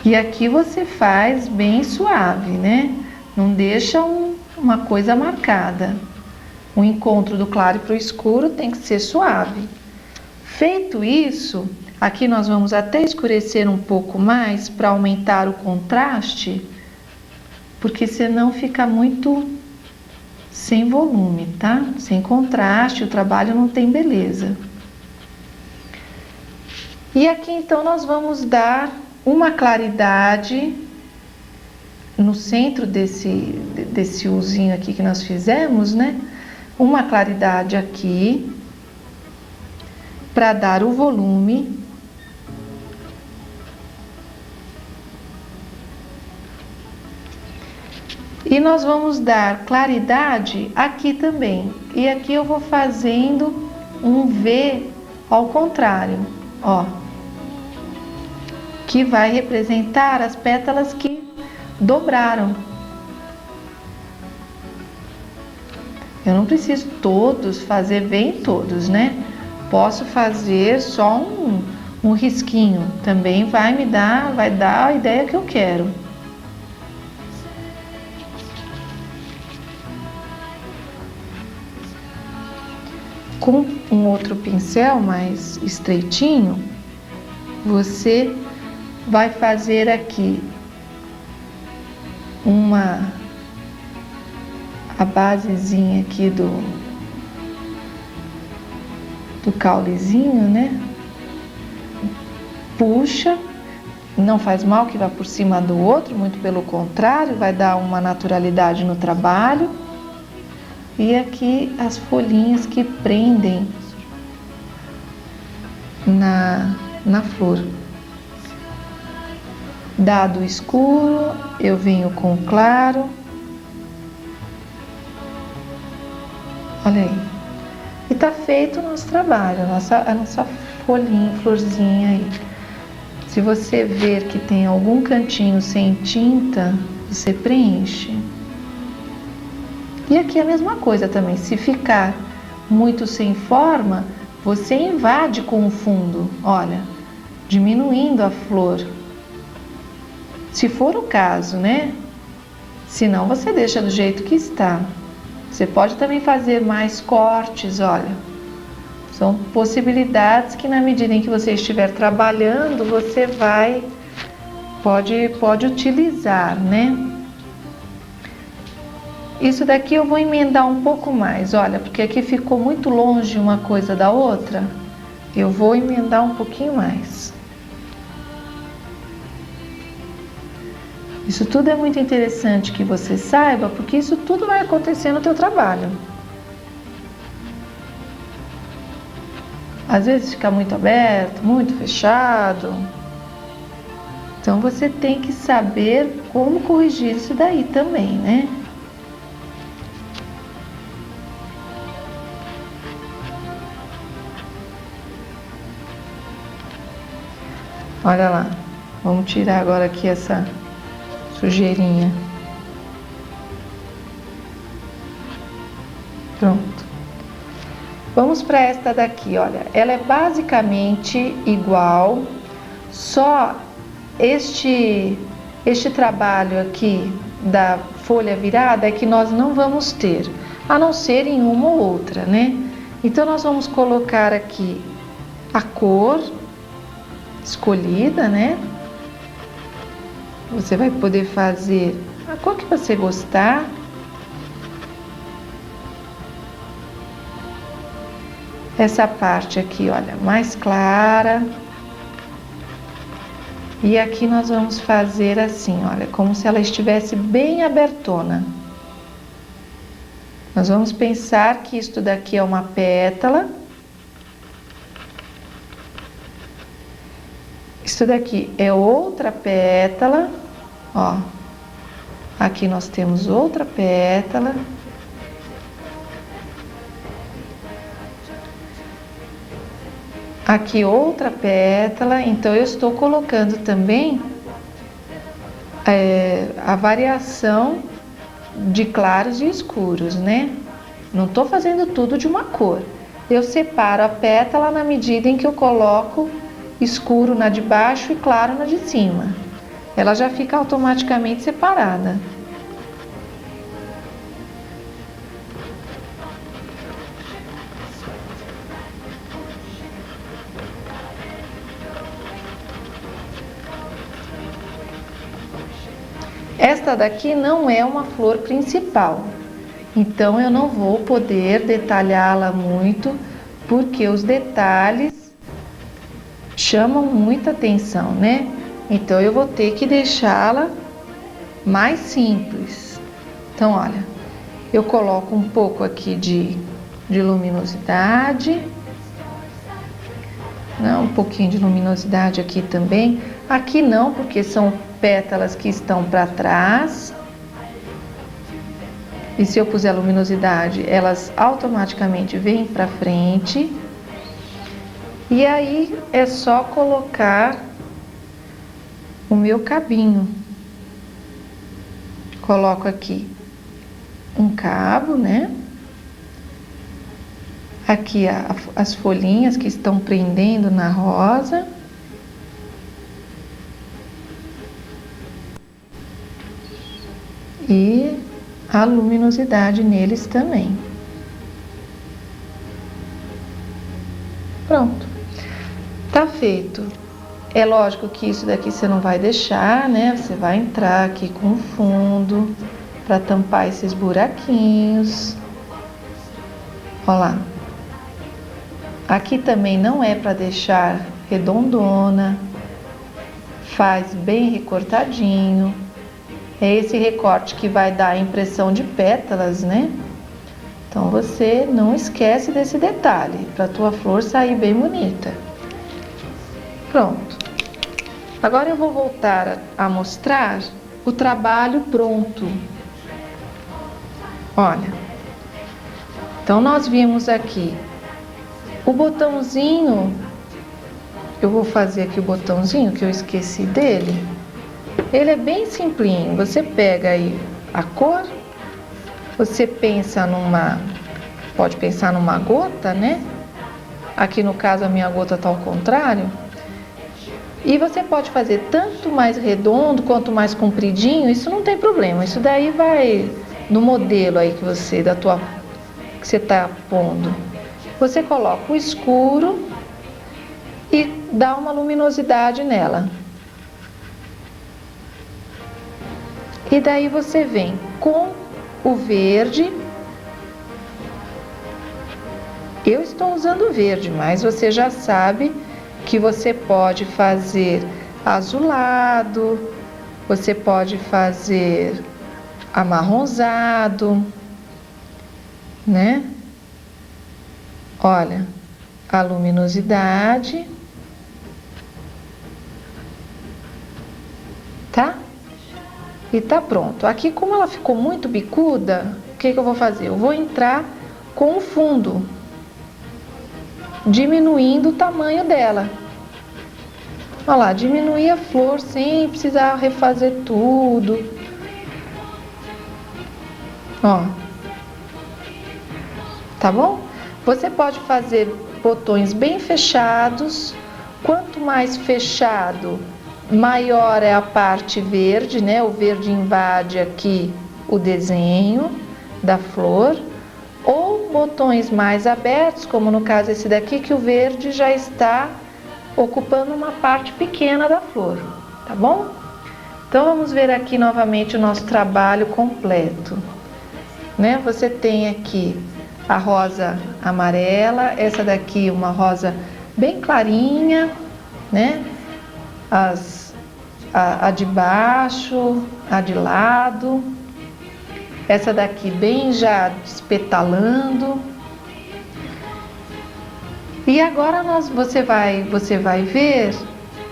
E aqui você faz bem suave, né? Não deixa uma coisa marcada. O encontro do claro para o escuro tem que ser suave. Feito isso, aqui nós vamos até escurecer um pouco mais para aumentar o contraste, porque senão fica muito sem volume, tá? Sem contraste, o trabalho não tem beleza. E aqui então nós vamos dar uma claridade no centro desse uzinho aqui que nós fizemos, né? Uma claridade aqui para dar o volume. E nós vamos dar claridade aqui também. E aqui eu vou fazendo um V ao contrário, ó, que vai representar as pétalas que dobraram. Eu não preciso todos fazer bem todos, né? Posso fazer só um risquinho, também vai dar a ideia que eu quero. Com um outro pincel mais estreitinho, você vai fazer aqui a basezinha aqui do caulezinho, né? Puxa, não faz mal que vá por cima do outro, muito pelo contrário, vai dar uma naturalidade no trabalho. E aqui as folhinhas que prendem na flor. Dado o escuro, eu venho com o claro. Olha aí. E tá feito o nosso trabalho, a nossa folhinha, florzinha aí. Se você ver que tem algum cantinho sem tinta, você preenche. E aqui é a mesma coisa também, se ficar muito sem forma, você invade com o fundo, olha, diminuindo a flor. Se for o caso, né? Senão você deixa do jeito que está. Você pode também fazer mais cortes, olha. São possibilidades que na medida em que você estiver trabalhando, você pode utilizar, né? Isso daqui eu vou emendar um pouco mais, olha, porque aqui ficou muito longe uma coisa da outra. Eu vou emendar um pouquinho mais. Isso tudo é muito interessante que você saiba, porque isso tudo vai acontecer no teu trabalho. Às vezes fica muito aberto, muito fechado. Então você tem que saber como corrigir isso daí também, né? Olha lá, vamos tirar agora aqui essa sujeirinha. Pronto. Vamos para esta daqui, olha, ela é basicamente igual, só este trabalho aqui da folha virada é que nós não vamos ter, a não ser em uma ou outra, né? Então nós vamos colocar aqui a cor escolhida, né? Você vai poder fazer a cor que você gostar. Essa parte aqui, olha, mais clara. E aqui nós vamos fazer assim, olha, como se ela estivesse bem abertona. Nós vamos pensar que isto daqui é uma pétala. Isso daqui é outra pétala, ó. Aqui nós temos outra pétala. Aqui outra pétala, então eu estou colocando também a variação de claros e escuros, né? Não estou fazendo tudo de uma cor. Eu separo a pétala na medida em que eu coloco escuro na de baixo e claro na de cima. Ela já fica automaticamente separada. Esta daqui não é uma flor principal, então eu não vou poder detalhá-la muito, porque os detalhes chamam muita atenção, né? Então eu vou ter que deixá-la mais simples. Então, olha, eu coloco um pouco aqui de luminosidade, né? Um pouquinho de luminosidade aqui também. Aqui não, porque são pétalas que estão para trás. E se eu puser luminosidade, elas automaticamente vêm para frente. E aí é só colocar o meu cabinho. Coloco aqui um cabo, né? Aqui as folhinhas que estão prendendo na rosa. E a luminosidade neles também. Pronto. Tá feito. É lógico que isso daqui você não vai deixar, né? Você vai entrar aqui com o fundo para tampar esses buraquinhos. Ó lá. Aqui também não é para deixar redondona. Faz bem recortadinho. É esse recorte que vai dar a impressão de pétalas, né? Então você não esquece desse detalhe, para a tua flor sair bem bonita. Pronto. Agora eu vou voltar a mostrar o trabalho pronto. Olha. Então nós vimos aqui o botãozinho. Eu vou fazer aqui o botãozinho que eu esqueci dele. Ele é bem simplinho. Você pega aí a cor, você pensa pode pensar numa gota, né? Aqui no caso a minha gota tá ao contrário. E você pode fazer tanto mais redondo quanto mais compridinho, isso não tem problema. Isso daí vai no modelo aí que você tá pondo. Você coloca o escuro e dá uma luminosidade nela. E daí você vem com o verde. Eu estou usando verde, mas você já sabe que você pode fazer azulado, você pode fazer amarronzado, né? Olha, a luminosidade, tá? E tá pronto. Aqui, como ela ficou muito bicuda, o que eu vou fazer? Eu vou entrar com o fundo, diminuindo o tamanho dela. Olha lá, diminuir a flor sem precisar refazer tudo. Ó. Tá bom? Você pode fazer botões bem fechados. Quanto mais fechado, maior é a parte verde, né? O verde invade aqui o desenho da flor. Ou botões mais abertos, como no caso esse daqui, que o verde já está ocupando uma parte pequena da flor, tá bom? Então vamos ver aqui novamente o nosso trabalho completo, né? Você tem aqui a rosa amarela, essa daqui uma rosa bem clarinha, né? A de baixo, a de lado, essa daqui bem já despetalando. E agora você vai ver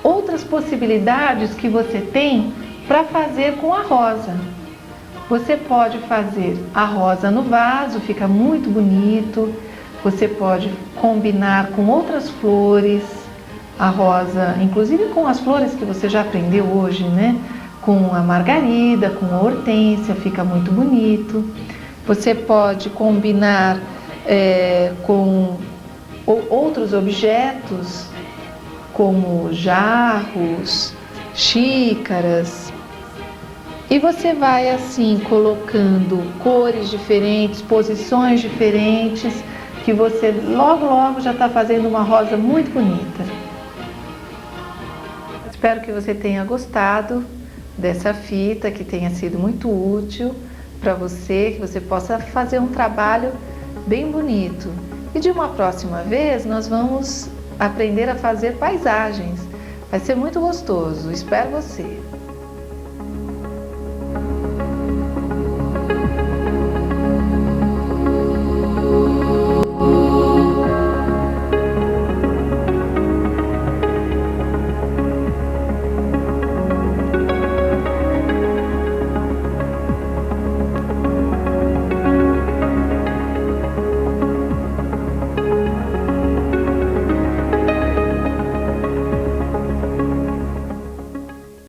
outras possibilidades que você tem para fazer com a rosa. Você pode fazer a rosa no vaso, fica muito bonito. Você pode combinar com outras flores, a rosa, inclusive com as flores que você já aprendeu hoje, né? Com a margarida, com a hortênsia, fica muito bonito. Você pode combinar com outros objetos, como jarros, xícaras. E você vai assim colocando cores diferentes, posições diferentes, que você logo já está fazendo uma rosa muito bonita. Espero que você tenha gostado dessa fita, que tenha sido muito útil para você, que você possa fazer um trabalho bem bonito. E de uma próxima vez nós vamos aprender a fazer paisagens. Vai ser muito gostoso. Espero você.